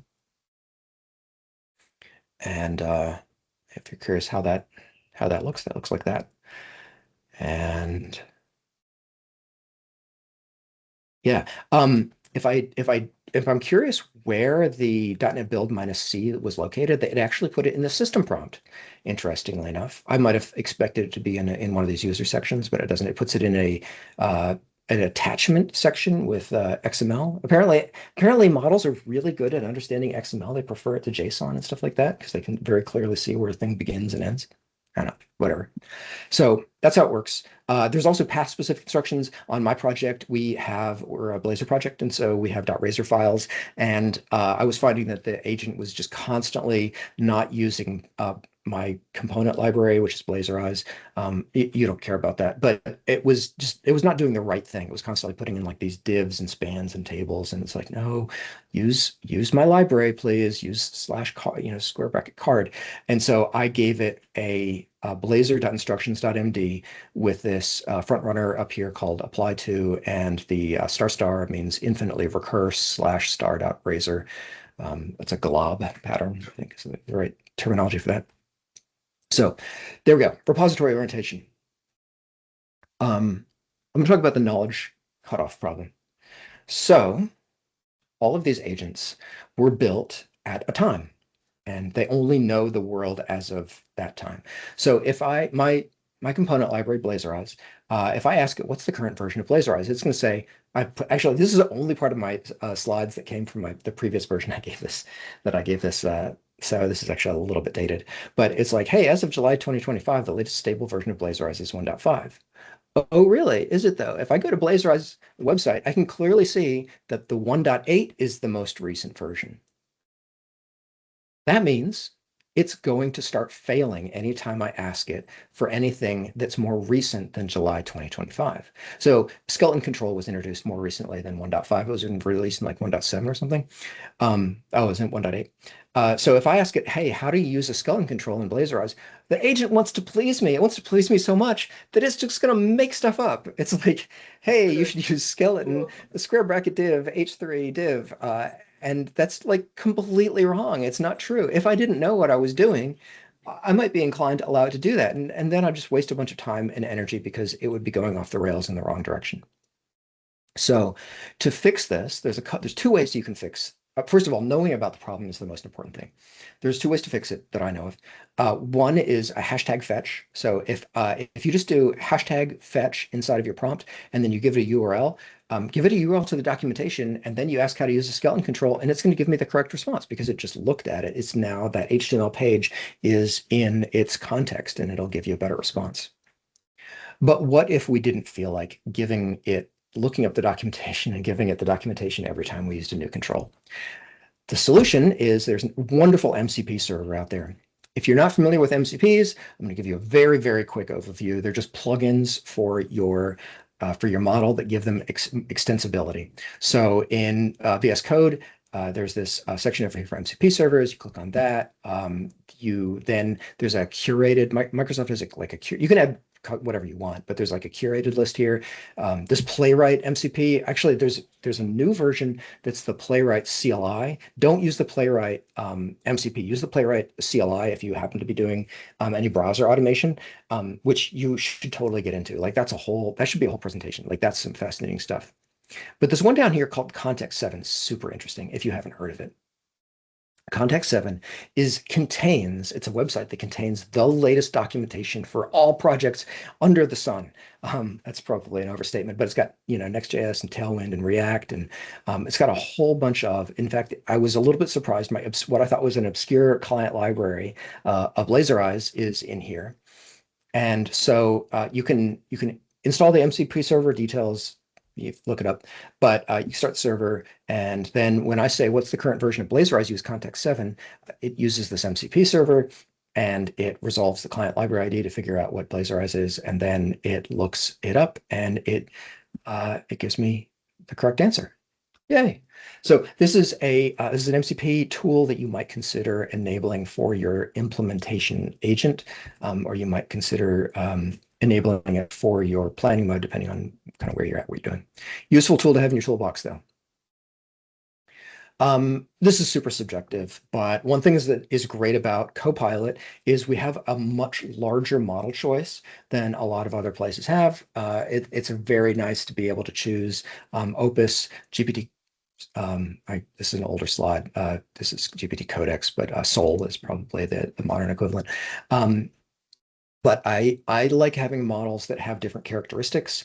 And if you're curious how that looks, that looks like that. And yeah, if I'm curious where the .NET Build -c was located, they actually put it in the system prompt. Interestingly enough, I might have expected it to be in one of these user sections, but it doesn't. It puts it in an attachment section with XML. Apparently, models are really good at understanding XML. They prefer it to JSON and stuff like that because they can very clearly see where a thing begins and ends. I don't know, whatever. So that's how it works. There's also path-specific instructions. On my project, we're a Blazor project, and so we have .razor files. And I was finding that the agent was just constantly not using my component library, which is Blazorize. You don't care about that, but it was not doing the right thing. It was constantly putting in like these divs and spans and tables, and it's like, no, use my library, please. Use square bracket card. And so I gave it a blazor.instructions.md with this front runner up here called apply to, and the ** means infinitely recurse /star.razor. That's a glob pattern, I think is the right terminology for that. So there we go, repository orientation. I'm going to talk about the knowledge cutoff problem. So all of these agents were built at a time, and they only know the world as of that time. So if my component library, Blazorize, if I ask it, what's the current version of Blazorize, it's going to say, actually, this is the only part of my slides that came from the previous version I gave this. So this is actually a little bit dated, but it's like, hey, as of July 2025, the latest stable version of Blazorize is 1.5. Oh, really? Is it though? If I go to Blazorize's website, I can clearly see that the 1.8 is the most recent version. That means it's going to start failing anytime I ask it for anything that's more recent than July 2025. So skeleton control was introduced more recently than 1.5. It was released in like 1.7 or something. It was in 1.8. So if I ask it, hey, how do you use a skeleton control in Blazorize? The agent wants to please me. It wants to please me so much that it's just going to make stuff up. It's like, hey, you should use skeleton, the square bracket div, h3 div. And that's like completely wrong. It's not true. If I didn't know what I was doing, I might be inclined to allow it to do that. And then I'd just waste a bunch of time and energy because it would be going off the rails in the wrong direction. So to fix this, there's two ways you can fix. First of all, knowing about the problem is the most important thing. There's two ways to fix it that I know of. One is a hashtag fetch. So if you just do hashtag fetch inside of your prompt, and then you give it a URL, give it a URL to the documentation, and then you ask how to use a skeleton control, and it's going to give me the correct response because it just looked at it. It's now that HTML page is in its context, and it'll give you a better response. But what if we didn't feel like looking up the documentation and giving it the documentation every time we used a new control? The solution is there's a wonderful MCP server out there. If you're not familiar with MCPs, I'm going to give you a very, very quick overview. They're just plugins for your model that give them extensibility. So in VS Code, there's this section over here for MCP servers. You click on that. There's a curated, Microsoft has you can add whatever you want, but there's like a curated list here. This Playwright MCP, actually there's a new version that's the Playwright CLI. Don't use the Playwright MCP, use the Playwright CLI if you happen to be doing any browser automation, which you should totally get into. Like that should be a whole presentation. Like that's some fascinating stuff. But there's one down here called Context 7, super interesting if you haven't heard of it. Context 7 it's a website that contains the latest documentation for all projects under the sun. That's probably an overstatement, but it's got, Next.js and Tailwind and React, and it's got a whole bunch in fact, I was a little bit surprised. What I thought was an obscure client library of Blazorize is in here. And so you can install the MCP server details. You look it up, but you start the server, and then when I say what's the current version of Blazorize, use Context 7, it uses this MCP server, and it resolves the client library ID to figure out what Blazorize is, and then it looks it up, and it gives me the correct answer. Yay. So this is an MCP tool that you might consider enabling for your implementation agent, or you might consider enabling it for your planning mode, depending on kind of where you're at, what you're doing. Useful tool to have in your toolbox, though. This is super subjective, but one thing that is great about Copilot is we have a much larger model choice than a lot of other places have. It's very nice to be able to choose Opus, GPT. This is an older slide. This is GPT Codex, but Sol is probably the modern equivalent. But I like having models that have different characteristics.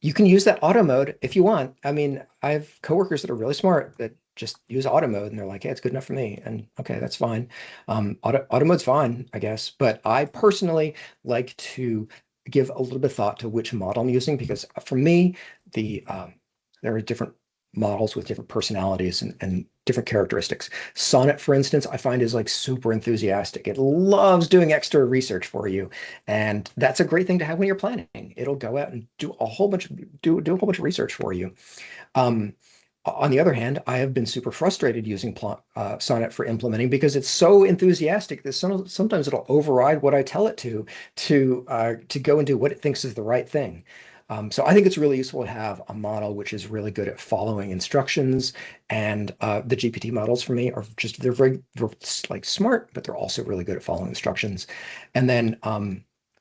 You can use that auto mode if you want. I mean, I have coworkers that are really smart that just use auto mode and they're like, hey, it's good enough for me. And okay, that's fine. Auto mode's fine, I guess. But I personally like to give a little bit of thought to which model I'm using, because for me, there are different models with different personalities and different characteristics. Sonnet, for instance, I find is like super enthusiastic. It loves doing extra research for you, and that's a great thing to have when you're planning. It'll go out and do a whole bunch of research for you. On the other hand, I have been super frustrated using Sonnet for implementing because it's so enthusiastic that sometimes it'll override what I tell it to go and do what it thinks is the right thing. So I think it's really useful to have a model which is really good at following instructions. And the GPT models for me are just, they're like smart, but they're also really good at following instructions. And then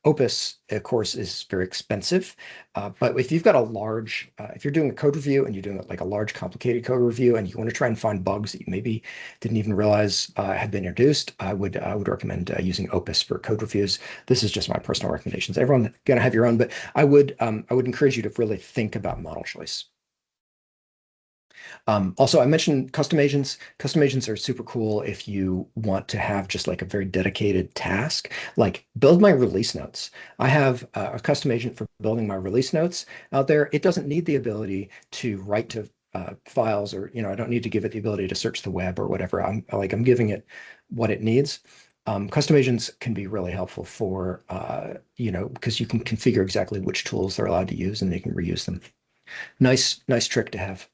Opus, of course, is very expensive. But if you've got if you're doing a code review and you're doing like a large complicated code review and you want to try and find bugs that you maybe didn't even realize had been introduced, I would recommend using Opus for code reviews. This is just my personal recommendations. Everyone's going to have your own, but I would encourage you to really think about model choice. Also, I mentioned custom agents. Custom agents are super cool if you want to have just like a very dedicated task, like build my release notes. I have a custom agent for building my release notes out there. It doesn't need the ability to write to files, or I don't need to give it the ability to search the web or whatever. I'm giving it what it needs. Custom agents can be really helpful for because you can configure exactly which tools they're allowed to use and they can reuse them. Nice trick to have.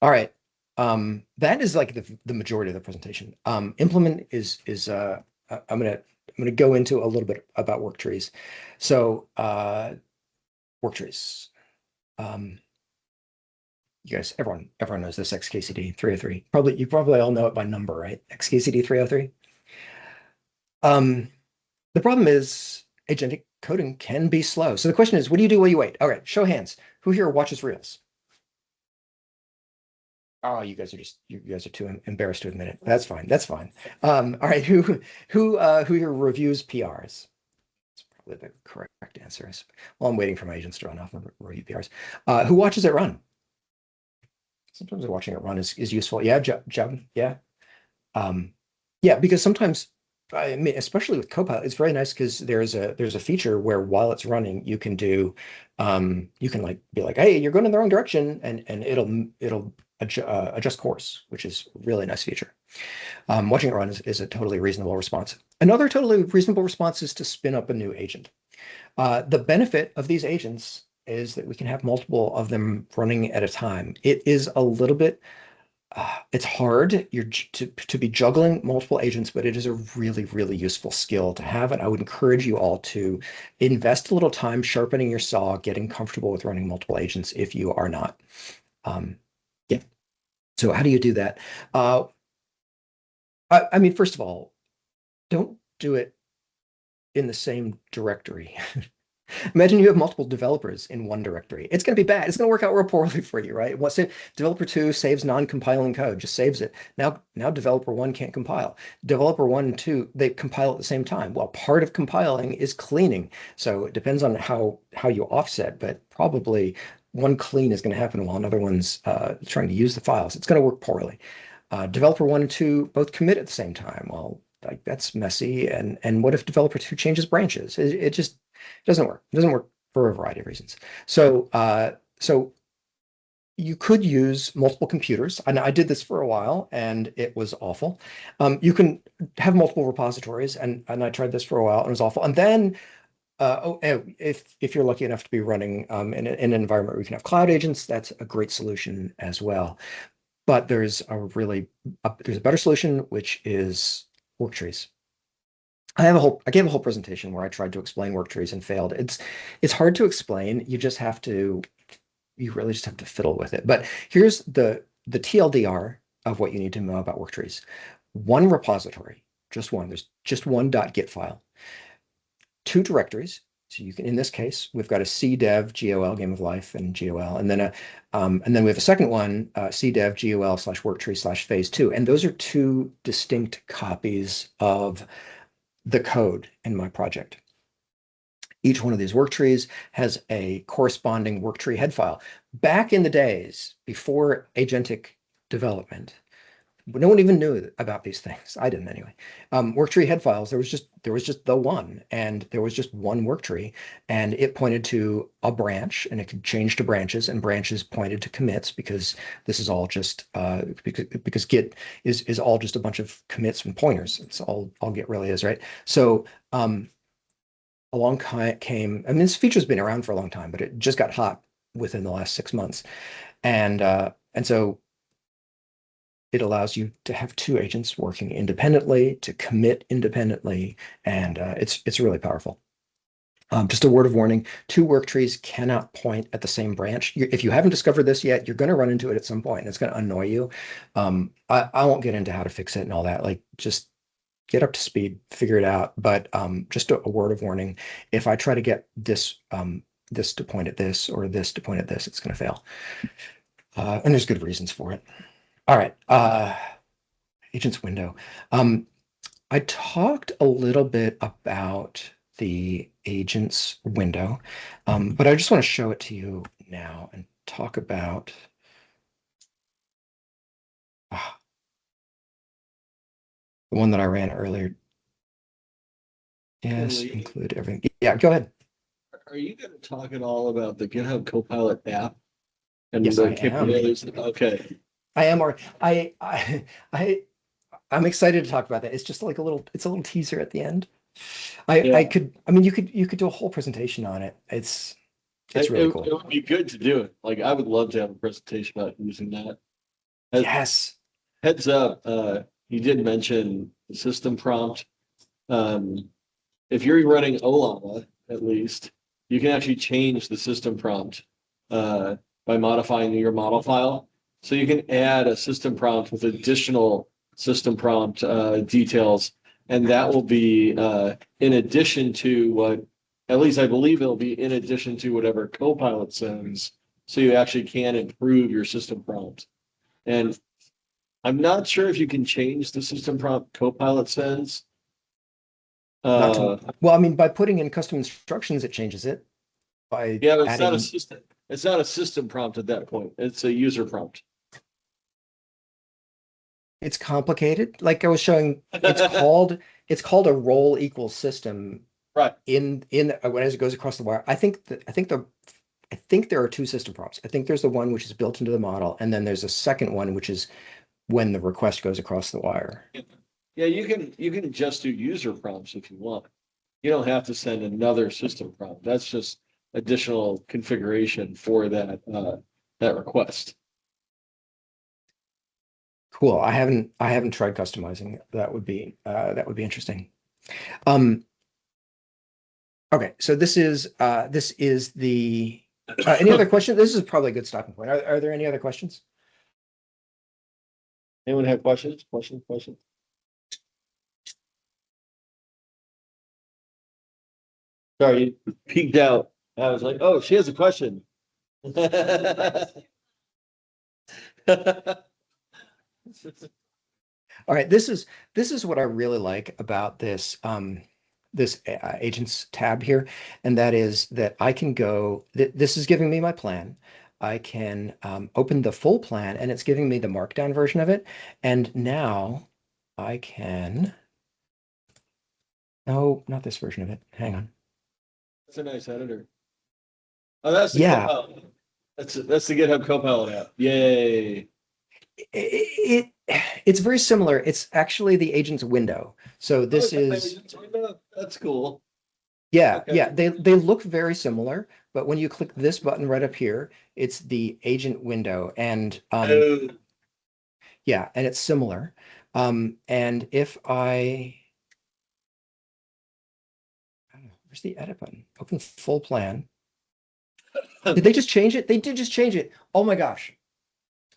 All right. That is like the majority of the presentation. Implement is I'm gonna go into a little bit about work trees. So work trees. You guys, everyone knows this XKCD 303. You probably all know it by number, right? XKCD 303. The problem is agentic coding can be slow. So the question is, what do you do while you wait? All right, show of hands. Who here watches Reels? Oh, you guys are too embarrassed to admit it. That's fine. That's fine. All right, who here reviews PRs? That's probably the correct answer. Well, I'm waiting for my agents to run off and review PRs. Who watches it run? Sometimes watching it run is useful. Yeah, Job. Yeah. Yeah, because sometimes, I mean, especially with Copilot, it's very nice because there's a feature where while it's running, you can you can like be like, hey, you're going in the wrong direction, and it'll adjust course, which is a really nice feature. Watching it run is a totally reasonable response. Another totally reasonable response is to spin up a new agent. The benefit of these agents is that we can have multiple of them running at a time. It is a little bit it's hard to be juggling multiple agents, but it is a really useful skill to have. And I would encourage you all to invest a little time sharpening your saw, getting comfortable with running multiple agents if you are not. Yeah. So how do you do that? I mean, first of all, don't do it in the same directory. Imagine you have multiple developers in one directory. It's going to be bad. It's going to work out real poorly for you, right? Let's say developer 2 saves non-compiling code, just saves it. Now developer 1 can't compile. Developer 1 and 2, they compile at the same time. Well, part of compiling is cleaning. So it depends on how you offset, but probably one clean is going to happen while another one's trying to use the files. It's going to work poorly. Developer 1 and 2 both commit at the same time. Well, like that's messy. And what if developer 2 changes branches? It just doesn't work. It doesn't work for a variety of reasons. So you could use multiple computers. And I did this for a while and it was awful. You can have multiple repositories, and I tried this for a while and it was awful. And then If you're lucky enough to be running in an environment where you can have cloud agents, that's a great solution as well. But there's a better solution, which is work trees. I gave a whole presentation where I tried to explain work trees and failed. It's hard to explain. You really just have to fiddle with it. But here's the TLDR of what you need to know about work trees. One repository, just one. There's just one .git file. Two directories. So you can, in this case, we've got a cdev gol game of life and gol, and then we have a second one, cdev gol/worktree/phase2, and those are two distinct copies of the code in my project. Each one of these work trees has a corresponding work tree head file. Back in the days before agentic development, no one even knew about these things. I didn't anyway. Work tree head files, there was just the one, and there was just one work tree, and it pointed to a branch, and it could change to branches, and branches pointed to commits, because this is all just because Git is all just a bunch of commits and pointers. It's all Git really is, right? So along came, I mean, this feature's been around for a long time, but it just got hot within the last 6 months, and so it allows you to have two agents working independently, to commit independently, and it's really powerful. Just a word of warning, two work trees cannot point at the same branch. If you haven't discovered this yet, you're going to run into it at some point, and it's going to annoy you. I won't get into how to fix it and all that. Like, just get up to speed, figure it out. But just a word of warning, if I try to get this to point at this or this to point at this, it's going to fail. And there's good reasons for it. All right, agents window. I talked a little bit about the agents window, but I just want to show it to you now and talk about the one that I ran earlier. Yes, include everything. Yeah, go ahead. Are you going to talk at all about the GitHub Copilot app and Yes, the I am. capabilities? Okay. I am, or I'm excited to talk about that. It's just like it's a little teaser at the end. Yeah. I mean, you could do a whole presentation on it. It's really cool. It would be good to do it. Like, I would love to have a presentation about using that. Yes. Heads up, you did mention the system prompt. If you're running Olama, at least, you can actually change the system prompt by modifying your model file. So you can add a system prompt with additional system prompt details, and that will be in addition to what, at least I believe it'll be in addition to whatever Copilot sends, so you actually can improve your system prompt. And I'm not sure if you can change the system prompt Copilot sends. Well, I mean, by putting in custom instructions, it changes it. Yeah, but it's not a system prompt at that point. It's a user prompt. It's complicated. Like I was showing, it's called a role equals system. Right. In as it goes across the wire. I think there are two system prompts. I think there's the one which is built into the model, and then there's a second one which is when the request goes across the wire. Yeah, you can just do user prompts if you want. You don't have to send another system prompt. That's just additional configuration for that request. Cool. I haven't tried customizing. That would be interesting. Okay, so this is the any other questions? This is probably a good stopping point. Are there any other questions? Anyone have questions? Questions? Sorry, you peeked out. I was like, oh, she has a question. All right, this is what I really like about this this agents tab here, and that is that I can go. This is giving me my plan. I can open the full plan, and it's giving me the markdown version of it. And now I can. No, not this version of it. Hang on. That's a nice editor. Oh, that's the Yeah. Copilot. That's the GitHub Copilot app. Yay. It's very similar. It's actually the agent's window. So this is that's cool. Yeah, Okay. yeah, they look very similar, but when you click this button right up here, it's the agent window, and Oh, yeah, and it's similar. And if where's the edit button? Open full plan. Did they just change it? They did just change it. Oh my gosh.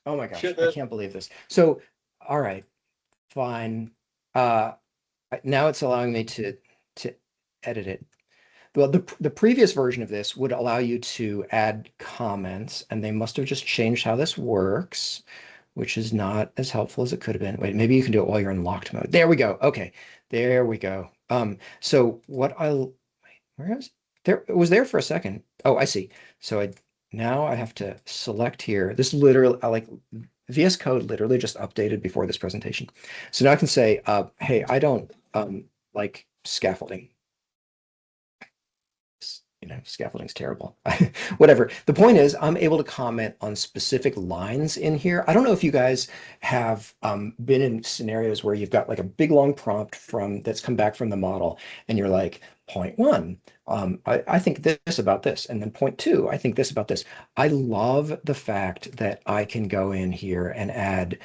Oh my gosh. shit. I can't believe this. So, all right, fine. Uh, now it's allowing me to edit it. Well, the previous version of this would allow you to add comments, and they must have just changed how this works, which is not as helpful as it could have been. Wait, maybe you can do it while you're in locked mode. There we go. Okay, there we go. So what I'll wait, where is there? It was there for a second. Oh, I see. So now I have to select here. This literally, I like VS Code literally just updated before this presentation. So now I can say, hey, I don't like scaffolding. Scaffolding's terrible. Whatever. The point is, I'm able to comment on specific lines in here. I don't know if you guys have been in scenarios where you've got like a big long prompt from that's come back from the model, and you're like, point one, I think this about this, and then point two, I think this about this. I love the fact that I can go in here and add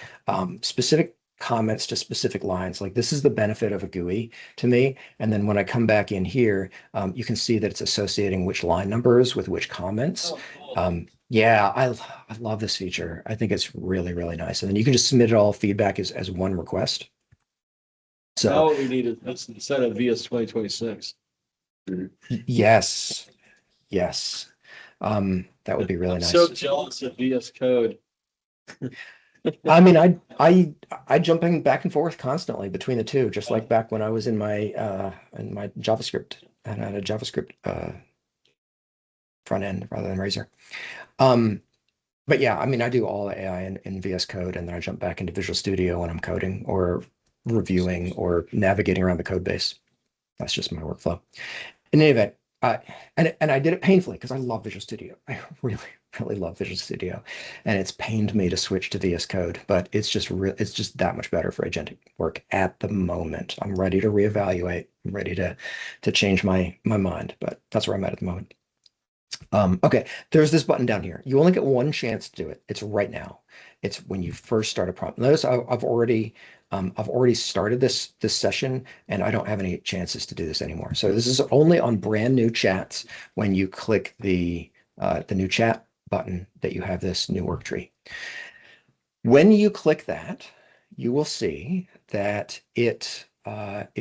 specific comments to specific lines. Like this is the benefit of a GUI to me. And then when I come back in here, you can see that it's associating which line numbers with which comments. Oh, cool. Yeah, I love this feature. I think it's really, really nice. And then you can just submit it all feedback as one request. Now So what we need is this instead of VS 2026. yes, yes. That would be really I'm so nice. jealous of VS Code. I mean, I jumping back and forth constantly between the two, just like back when I was in my JavaScript and I had a JavaScript front end rather than Razor. Um, but yeah, I mean, I do all the AI in VS Code, and then I jump back into Visual Studio when I'm coding or reviewing or navigating around the code base. That's just my workflow. In any event, and I did it painfully because I love Visual Studio. I really, really love Visual Studio, and it's pained me to switch to VS Code, but it's just that much better for agentic work at the moment. I'm ready to reevaluate. I'm ready to change my mind, but that's where I'm at the moment. Okay, there's this button down here. You only get one chance to do it. It's right now. It's when you first start a prompt. Notice I've already started this session, and I don't have any chances to do this anymore. So this is only on brand new chats when you click the new chat button that you have this new work tree. When you click that, you will see that it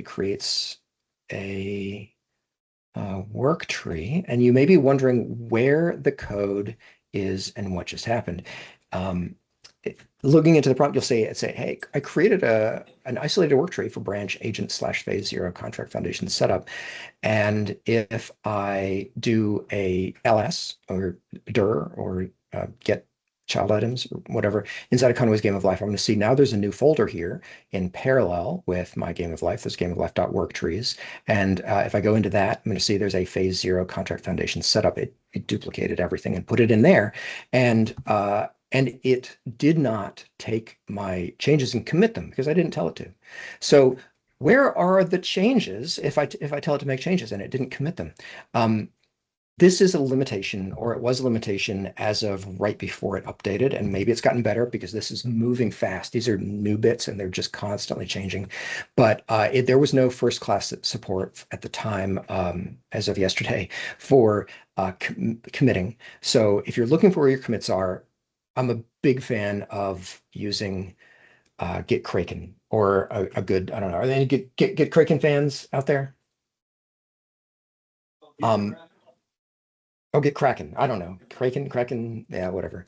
creates a work tree, and you may be wondering where the code is and what just happened. Um, Looking into the prompt, you'll say, hey, I created an isolated work tree for branch agent slash phase zero contract foundation setup. And if I do a ls or dir or get child items or whatever inside of Conway's Game of Life, I'm going to see now there's a new folder here in parallel with my Game of Life. There's Game of Life.work trees. And if I go into that, I'm going to see there's a phase zero contract foundation setup. It duplicated everything and put it in there. And it did not take my changes and commit them because I didn't tell it to. So where are the changes if I tell it to make changes and it didn't commit them? This is a limitation, or it was a limitation as of right before it updated, and maybe it's gotten better because this is moving fast. These are new bits and they're just constantly changing. But there was no first class support at the time, as of yesterday, for committing. So if you're looking for where your commits are, I'm a big fan of using Git Kraken or a good, I don't know, are there any Git Kraken fans out there? Um, Oh, get Kraken. I don't know. Kraken, yeah, whatever.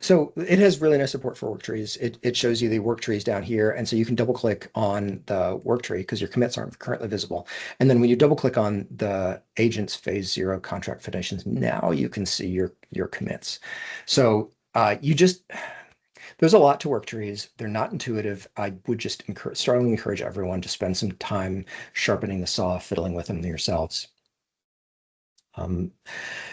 So it has really nice support for work trees. It shows you the work trees down here. And so you can double click on the work tree because your commits aren't currently visible. And then when you double click on the agent's phase zero contract foundations, now you can see your commits. So there's a lot to work trees. They're not intuitive. I would just strongly encourage everyone to spend some time sharpening the saw, fiddling with them yourselves. Um,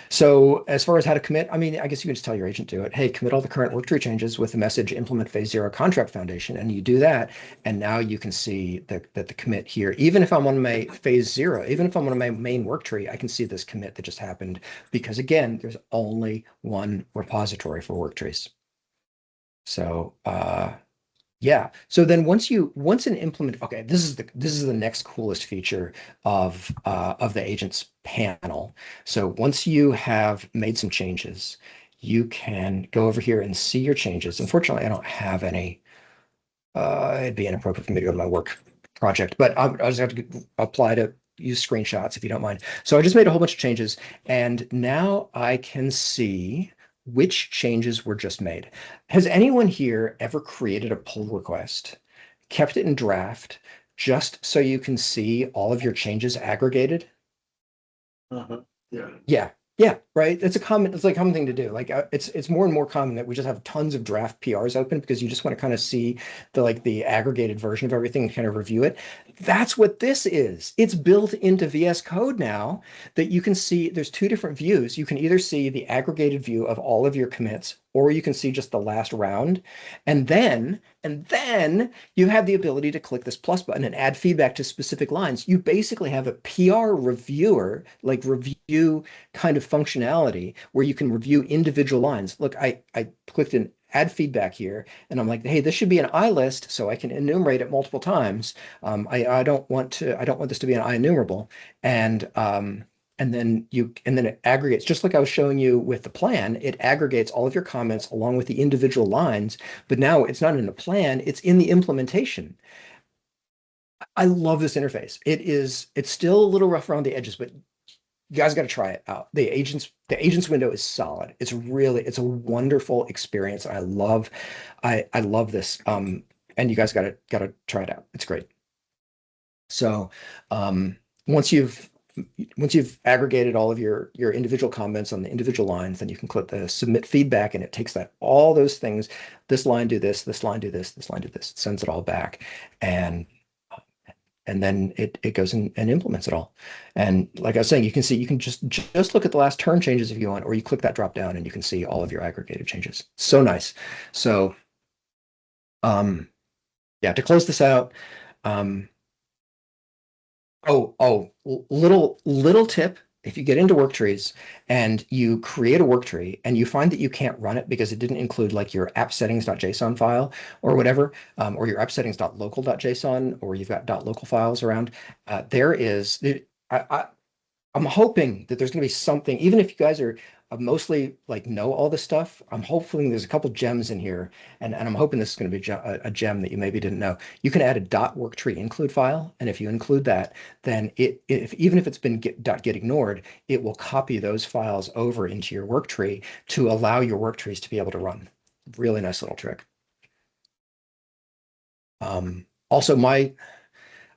so as far as how to commit, I mean, I guess you can just tell your agent to do it. Hey, commit all the current work tree changes with the message implement phase 0 contract foundation. And you do that. And now you can see that the commit here, even if I'm on my phase 0, even if I'm on my main work tree, I can see this commit that just happened because again, there's only one repository for work trees. So yeah. So then once an implement, okay, this is the next coolest feature of the agents panel. So once you have made some changes, you can go over here and see your changes. Unfortunately, I don't have any. It'd be inappropriate for me to go to my work project, but I just have to apply to use screenshots if you don't mind. So I just made a whole bunch of changes, and now I can see which changes were just made. Has anyone here ever created a pull request, kept it in draft, just so you can see all of your changes aggregated? Uh-huh. Yeah. Yeah. Yeah, right. It's like a common thing to do. Like it's more and more common that we just have tons of draft PRs open because you just want to kind of see the aggregated version of everything and kind of review it. That's what this is. It's built into VS Code now that you can see there's two different views. You can either see the aggregated view of all of your commits, or you can see just the last round. And then you have the ability to click this plus button and add feedback to specific lines. You basically have a PR reviewer, like review kind of functionality where you can review individual lines. Look, I clicked an add feedback here and I'm like, hey, this should be an I list so I can enumerate it multiple times. I don't want this to be an I enumerable. And then it aggregates, just like I was showing you with the plan, it aggregates all of your comments along with the individual lines, but now it's not in the plan, it's in the implementation. I love this interface. It's still a little rough around the edges, but you guys got to try it out. The agents window is solid. It's a wonderful experience. I love this. And you guys got to try it out. It's great. So um, once you've aggregated all of your individual comments on the individual lines, then you can click the submit feedback, and it takes all those things. This line do this line do this, this line do this. It sends it all back, and and then it goes and implements it all. And like I was saying, you can just look at the last turn changes if you want, or you click that drop down and you can see all of your aggregated changes. So nice. So yeah, to close this out, um, little tip. If you get into work trees and you create a work tree and you find that you can't run it because it didn't include like your app settings.json file or whatever, or your app settings.local.json, or you've got .local files around, there is, I'm hoping that there's going to be something, even if you guys are mostly like know all this stuff, I'm hoping there's a couple gems in here, and I'm hoping this is going to be a gem that you maybe didn't know. You can add a .worktree include file, and if you include that, then even if it's been get ignored, it will copy those files over into your work tree to allow your work trees to be able to run. Really nice little trick. Also,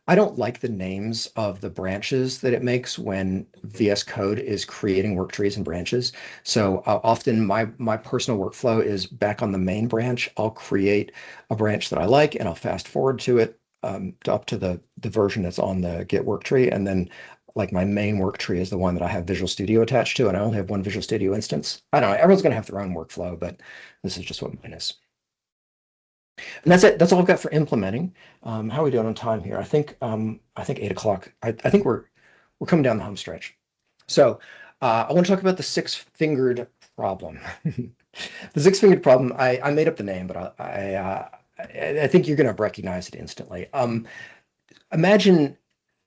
I don't like the names of the branches that it makes when VS Code is creating work trees and branches. So often my personal workflow is back on the main branch. I'll create a branch that I like and I'll fast forward to it up to the version that's on the Git work tree. And then like my main work tree is the one that I have Visual Studio attached to, and I only have one Visual Studio instance. I don't know. Everyone's going to have their own workflow, but this is just what mine is. And that's it. That's all I've got for implementing. How are we doing on time here? I think 8 o'clock. I think we're coming down the home stretch. So I want to talk about the six-fingered problem. The six-fingered problem. I made up the name, but I think you're going to recognize it instantly. Imagine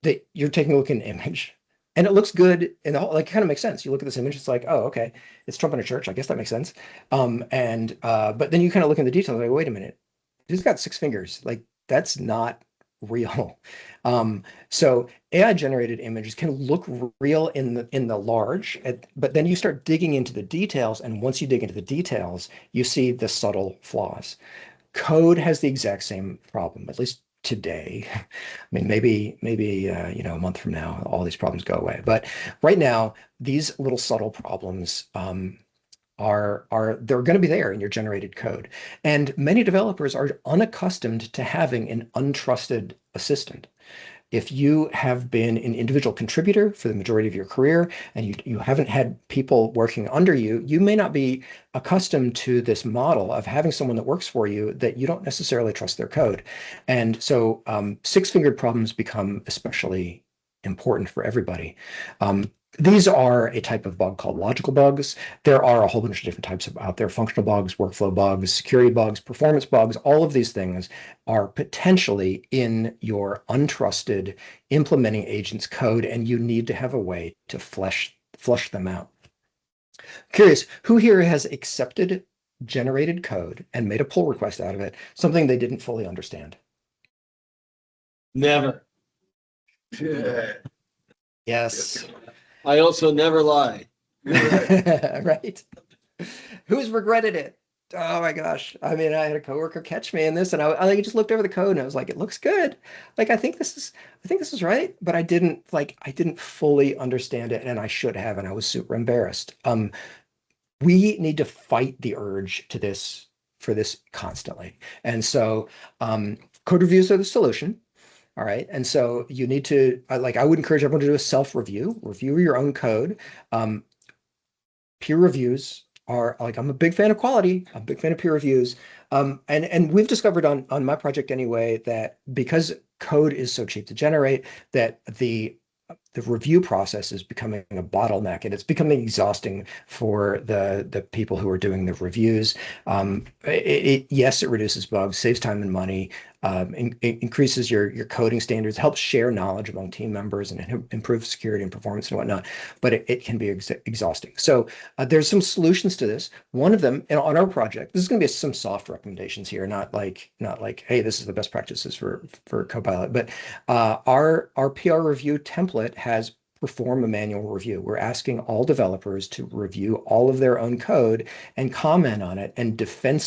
that you're taking a look at an image. And it looks good, and like it kind of makes sense. You look at this image, it's like, oh, okay, it's Trump in a church. I guess that makes sense. But then you kind of look in the details, like, wait a minute, he's got six fingers. Like that's not real. So AI generated images can look real in the large, but then you start digging into the details, and once you dig into the details, you see the subtle flaws. Code has the exact same problem, at least today. I mean, maybe a month from now, all these problems go away. But right now, these little subtle problems are they're going to be there in your generated code. And many developers are unaccustomed to having an untrusted assistant. if you have been an individual contributor for the majority of your career and you haven't had people working under you, you may not be accustomed to this model of having someone that works for you that you don't necessarily trust their code. And so six-fingered problems become especially important for everybody. These are a type of bug called logical bugs. There are a whole bunch of different types out there: functional bugs, workflow bugs, security bugs, performance bugs. All of these things are potentially in your untrusted implementing agent's code, and you need to have a way to flush them out. Curious, who here has accepted generated code and made a pull request out of it, something they didn't fully understand? Never. Yes. I also never lie. Right. Who's regretted it? Oh my gosh. I mean, I had a coworker catch me in this, and I like just looked over the code and I was like, it looks good. Like I think this is right, but I didn't fully understand it, and I should have, and I was super embarrassed. We need to fight the urge to this for this constantly. And so code reviews are the solution. All right. And so you need to, I would encourage everyone to do a self-review, review your own code. Peer reviews are like, I'm a big fan of quality. I'm a big fan of peer reviews. And we've discovered on my project anyway, that because code is so cheap to generate, that the review process is becoming a bottleneck, and it's becoming exhausting for the people who are doing the reviews. Yes, it reduces bugs, saves time and money, it increases your coding standards, helps share knowledge among team members, and improves security and performance and whatnot. But it can be exhausting. So there's some solutions to this. One of them, on our project, this is going to be some soft recommendations here, not like, hey, this is the best practices for Copilot. But our PR review template has perform a manual review. We're asking all developers to review all of their own code and comment on it and defend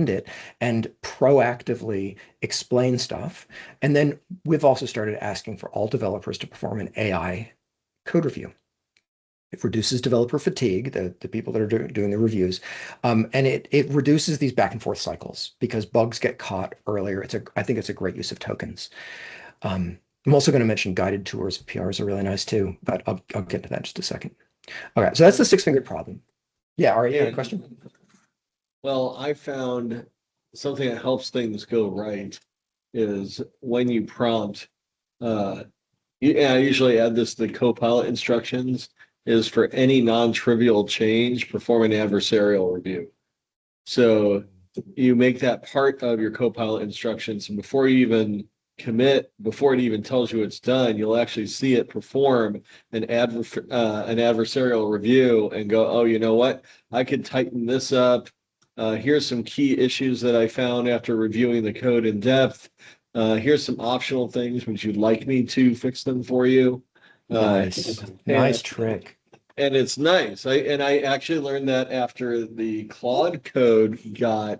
it and proactively explain stuff. And then we've also started asking for all developers to perform an AI code review. It reduces developer fatigue, the people that are doing the reviews, and it reduces these back and forth cycles because bugs get caught earlier. I think it's a great use of tokens. I'm also going to mention guided tours of PRs are really nice too, but I'll get to that in just a second. Okay, so that's the six-fingered problem. Yeah, Ari, you had a question? Well, I found something that helps things go right is when you prompt, I usually add this to the Copilot instructions, is for any non-trivial change, perform an adversarial review. So you make that part of your Copilot instructions, and before you even commit, before it even tells you it's done, you'll actually see it perform an adversarial review and go, oh, you know what? I could tighten this up. Here's some key issues that I found after reviewing the code in depth. Here's some optional things. Would you like me to fix them for you? Nice. Nice trick. And it's nice. I actually learned that after the Claude code got,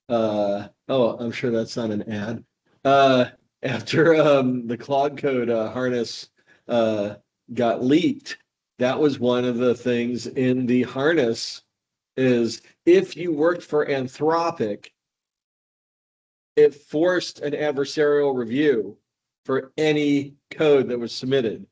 I'm sure that's not an ad. After the Claude code harness got leaked, that was one of the things in the harness is if you worked for Anthropic, it forced an adversarial review for any code that was submitted.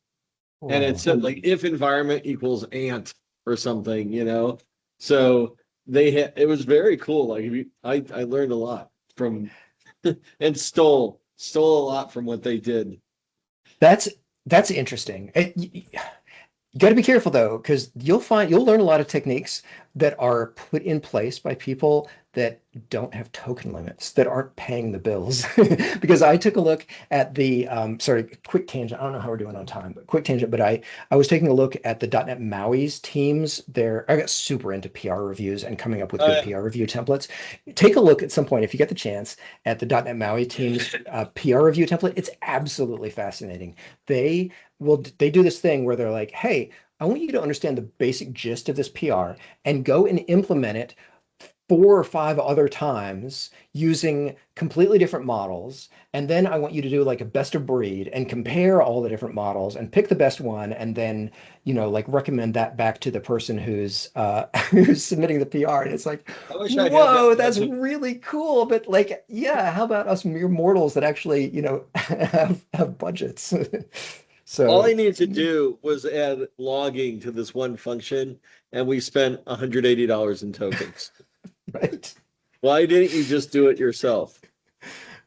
And it said like if environment equals ant or something, So it was very cool. Like I learned a lot from and stole a lot from what they did. That's interesting. You got to be careful though, because you'll learn a lot of techniques that are put in place by people that don't have token limits, that aren't paying the bills. Because I took a look at the sorry, quick tangent. I don't know how we're doing on time, but quick tangent. But I was taking a look at the .NET MAUI's teams. I got super into PR reviews and coming up with good PR review templates. Take a look at some point if you get the chance at the .NET MAUI team's PR review template. It's absolutely fascinating. They do this thing where they're like, hey, I want you to understand the basic gist of this PR and go and implement it 4 or 5 other times using completely different models. And then I want you to do like a best of breed and compare all the different models and pick the best one. And then, like recommend that back to the person who's who's submitting the PR. And it's like, I wish I had that whoa, that's magic. really cool. But like, yeah, how about us mere mortals that actually, have budgets? All I So, needed to do was add logging to this one function, and we spent $180 in tokens. right. Why didn't you just do it yourself?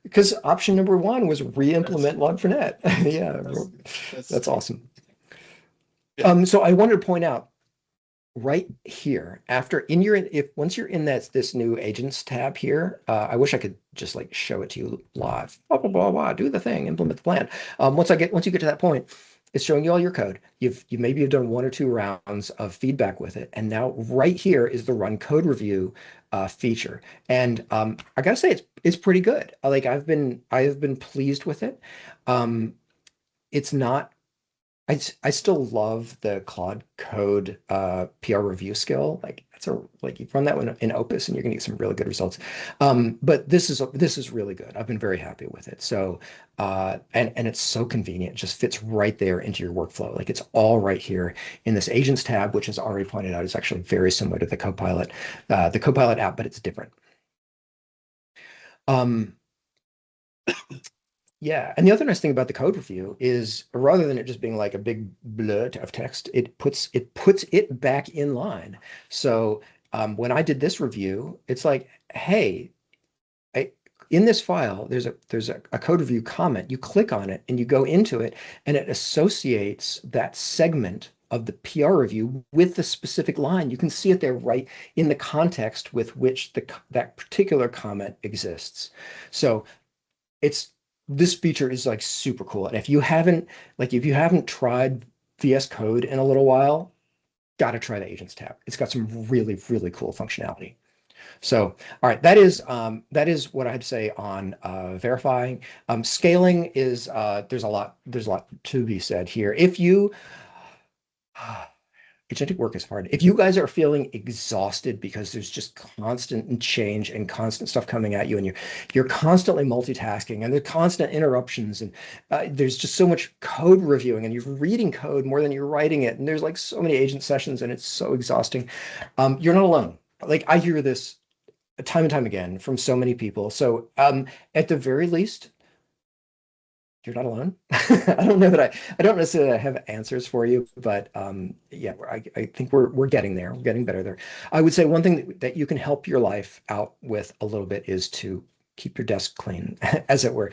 Because option number one was That's re-implement Log4net. Yeah, that's that's that's awesome. yeah. So I wanted to point out right here, after in your if once you're in this new agents tab here, I wish I could just like show it to you live. Blah blah blah blah. Do the thing, implement the plan. Once you get to that point, it's showing you all your code. You maybe have done 1 or 2 rounds of feedback with it, and now right here is the run code review feature. And I gotta say it's pretty good. Like I have been pleased with it. Um, it's not I still love the Claude Code PR review skill. Like you run that one in Opus and you're gonna get some really good results. But this is really good. I've been very happy with it. So and it's so convenient. It just fits right there into your workflow. Like it's all right here in this Agents tab, which is already pointed out is actually very similar to the Copilot app, but it's different. Um, Yeah, and the other nice thing about the code review is rather than it just being like a big blurt of text, it puts it back in line. So when I did this review, it's like, hey, I, in this file, there's a code review comment. You click on it and you go into it, and it associates that segment of the PR review with the specific line. You can see it there right in the context with which that particular comment exists. So it's this feature is like super cool. And if you haven't tried VS Code in a little while, got to try the Agents tab. It's got some really, really cool functionality. So, all right, that is what I had to say on verifying. Scaling is there's a lot to be said here. If you agentic work is hard. If you guys are feeling exhausted because there's just constant change and constant stuff coming at you, and you're constantly multitasking, and there's constant interruptions, and there's just so much code reviewing, and you're reading code more than you're writing it, and there's like so many agent sessions, and it's so exhausting. You're not alone. Like I hear this time and time again from so many people. So at the very least, you're not alone. I don't know that I don't necessarily have answers for you, but yeah, I think we're getting there. We're getting better there. I would say one thing that you can help your life out with a little bit is to keep your desk clean, as it were.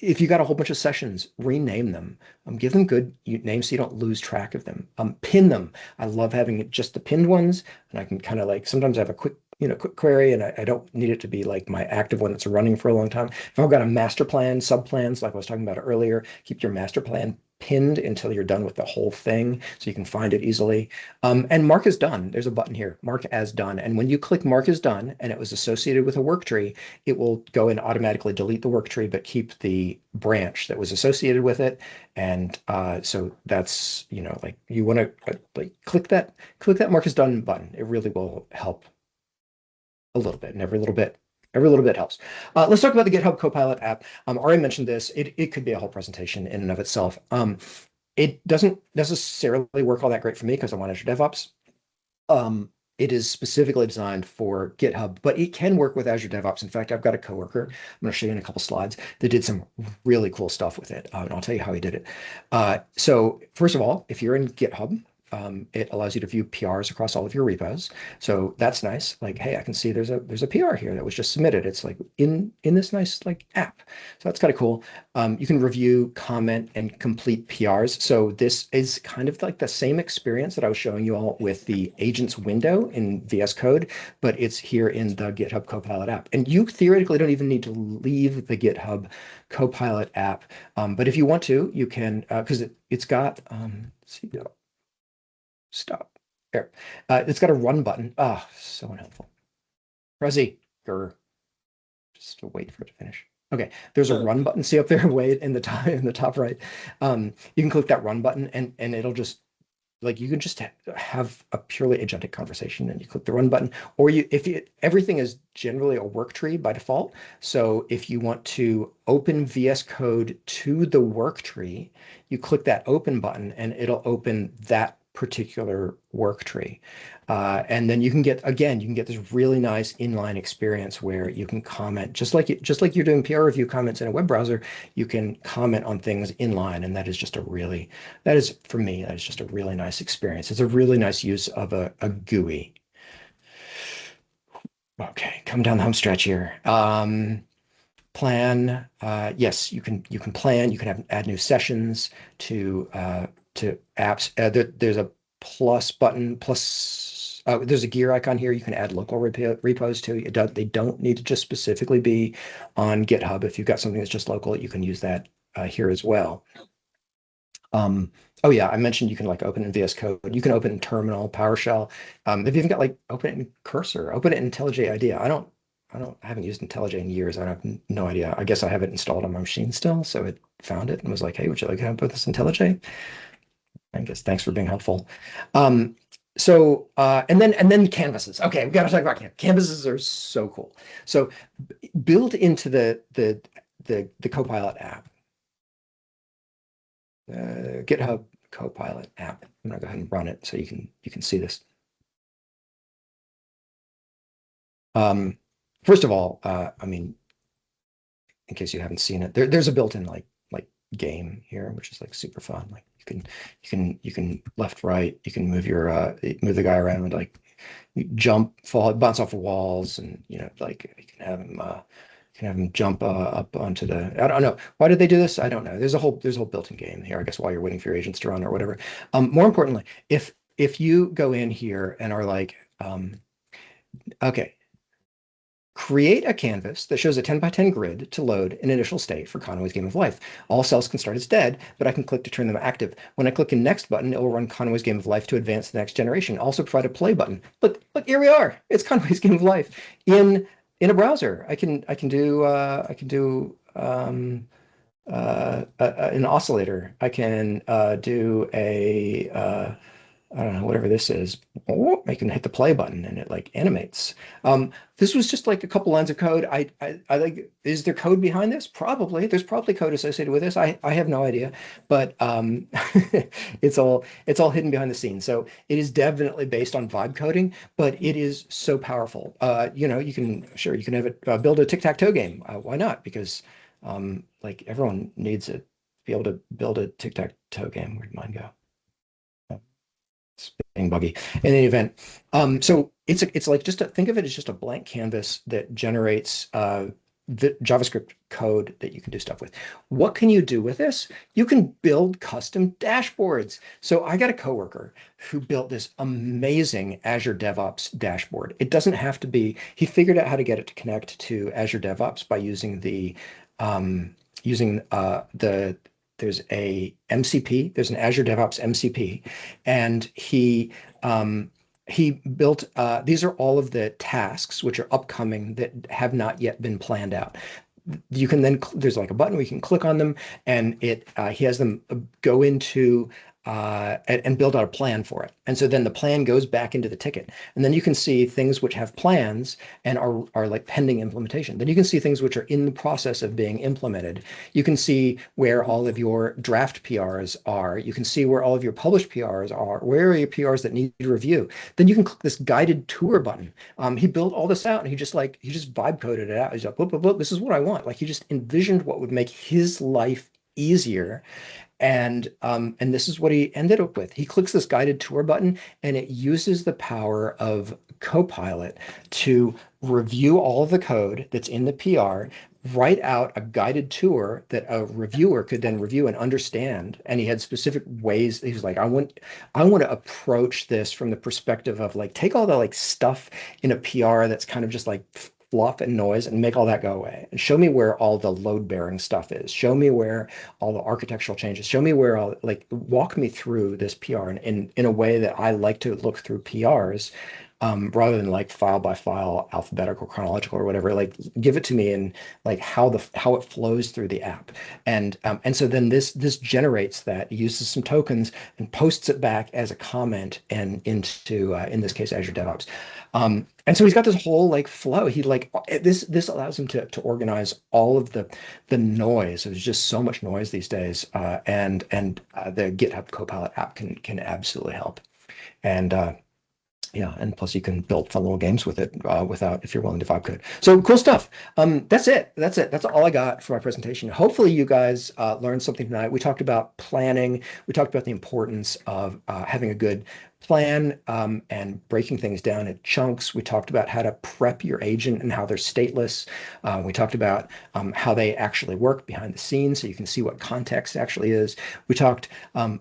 If you got a whole bunch of sessions, rename them. Give them good names so you don't lose track of them. Pin them. I love having just the pinned ones, and I can kind of like sometimes I have a quick query, and I don't need it to be like my active one that's running for a long time. If I've got a master plan, subplans, like I was talking about earlier, keep your master plan pinned until you're done with the whole thing so you can find it easily. And mark as done. There's a button here, mark as done. And when you click mark as done and it was associated with a work tree, it will go and automatically delete the work tree, but keep the branch that was associated with it. And so that's, like you want to like click that mark as done button. It really will help a little bit, and every little bit helps. Let's talk about the GitHub Copilot app. Already mentioned this. It could be a whole presentation in and of itself. It doesn't necessarily work all that great for me because I'm on Azure DevOps. It is specifically designed for GitHub, but it can work with Azure DevOps. In fact, I've got a coworker, I'm going to show you in a couple slides, that did some really cool stuff with it. And I'll tell you how he did it. So first of all, if you're in GitHub, it allows you to view PRs across all of your repos. So that's nice. Like, hey, I can see there's a PR here that was just submitted. It's like in this nice like app. So that's kind of cool. You can review, comment, and complete PRs. So this is kind of like the same experience that I was showing you all with the agents window in VS Code, but it's here in the GitHub Copilot app. And you theoretically don't even need to leave the GitHub Copilot app. But if you want to, you can, because it's got, let's see, stop. There. It's got a run button. Ah, so unhelpful. Prezi, just to wait for it to finish. Okay, there's a run button. See up there, way in the top right. You can click that run button, and it'll just like you can just have a purely agentic conversation, and you click the run button, or everything is generally a work tree by default. So if you want to open VS Code to the work tree, you click that open button and it'll open that particular work tree. And then you can get this really nice inline experience where you can comment just like you're doing PR review comments in a web browser. You can comment on things inline, and that is for me, that is just a really nice experience. It's a really nice use of a GUI. Okay, come down the home stretch here. Plan. Yes, you can plan. You can add new sessions to apps. There's a plus button. There's a gear icon here. You can add local repos to. They don't need to just specifically be on GitHub. If you've got something that's just local, you can use that here as well. Oh yeah, I mentioned you can like open in VS Code. You can open in Terminal, PowerShell. They've even got like open it in Cursor, open it in IntelliJ IDEA. I haven't used IntelliJ in years. I have no idea. I guess I have it installed on my machine still. So it found it and was like, hey, would you like to help with this IntelliJ? I guess thanks for being helpful. And then canvases. Okay, we got to talk about canvases. Are so cool. So built into the Copilot app, GitHub Copilot app. I'm gonna go ahead and run it so you can see this. First of all, I mean, in case you haven't seen it, there's a built-in like game here, which is like super fun. Like you can left, right, you can move the guy around, like you jump, fall, bounce off of walls, and like you can have him jump up onto the. I don't know. Why did they do this? I don't know. There's a whole built-in game here, I guess, while you're waiting for your agents to run or whatever. More importantly, if you go in here and are like, okay, create a canvas that shows a 10 by 10 grid to load an initial state for Conway's Game of Life. All cells can start as dead, but I can click to turn them active. When I click a next button, it will run Conway's Game of Life to advance to the next generation. Also provide a play button. Look, here we are. It's Conway's Game of Life in a browser. I can do an oscillator. I can do a I don't know, whatever this is. Oh, I can hit the play button and it like animates. This was just like a couple lines of code. I like, is there code behind this? Probably. There's probably code associated with this. I have no idea, but it's all hidden behind the scenes. So it is definitely based on vibe coding, but it is so powerful. You can have it build a tic-tac-toe game. Why not? Because like everyone needs to be able to build a tic-tac-toe game. Where'd mine go? It's being buggy. In any event, so it's like think of it as just a blank canvas that generates the JavaScript code that you can do stuff with. What can you do with this? You can build custom dashboards. So I got a coworker who built this amazing Azure DevOps dashboard. It doesn't have to be. He figured out how to get it to connect to Azure DevOps by using there's a MCP, there's an Azure DevOps MCP, and he built, these are all of the tasks which are upcoming that have not yet been planned out. You can then, there's like a button where you can click on them, and he has them go into and build out a plan for it. And so then the plan goes back into the ticket. And then you can see things which have plans and are like pending implementation. Then you can see things which are in the process of being implemented. You can see where all of your draft PRs are. You can see where all of your published PRs are. Where are your PRs that need review? Then you can click this guided tour button. He built all this out, and he just vibe coded it out. He's like, whoop, whoop, whoop, this is what I want. Like he just envisioned what would make his life easier. And this is what he ended up with. He clicks this guided tour button, and it uses the power of Copilot to review all of the code that's in the PR, write out a guided tour that a reviewer could then review and understand. And he had specific ways. He was like, I want to approach this from the perspective of like, take all the like stuff in a PR that's kind of just like fluff and noise and make all that go away, and show me where all the load bearing stuff is. Show me where all the architectural changes, show me where walk me through this PR in a way that I like to look through PRs, rather than like file by file, alphabetical, chronological, or whatever. Like give it to me and like how it flows through the app. And so then this generates that, uses some tokens and posts it back as a comment and into in this case Azure DevOps. And so he's got this whole like flow. He like this allows him to organize all of the noise. There's just so much noise these days, and the GitHub Copilot app can absolutely help. And yeah, and plus you can build fun little games with it without, if you're willing to vibe code. So cool stuff. That's it. That's it. That's all I got for my presentation. Hopefully you guys learned something tonight. We talked about planning. We talked about the importance of having a good plan and breaking things down in chunks. We talked about how to prep your agent and how they're stateless. We talked about how they actually work behind the scenes so you can see what context actually is. We talked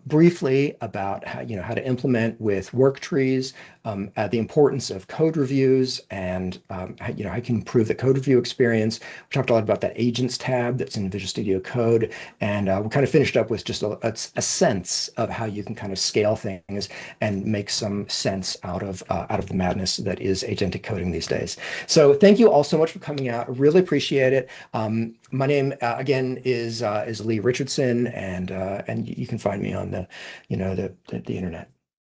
briefly about how to implement with work trees, the importance of code reviews, and how you can improve the code review experience. We talked a lot about that agents tab that's in Visual Studio Code, and we kind of finished up with just a sense of how you can kind of scale things and make some sense out of the madness that is agentic coding these days. So thank you all so much for coming out. I really appreciate it. My name again is Lee Richardson, and you can find me on the internet.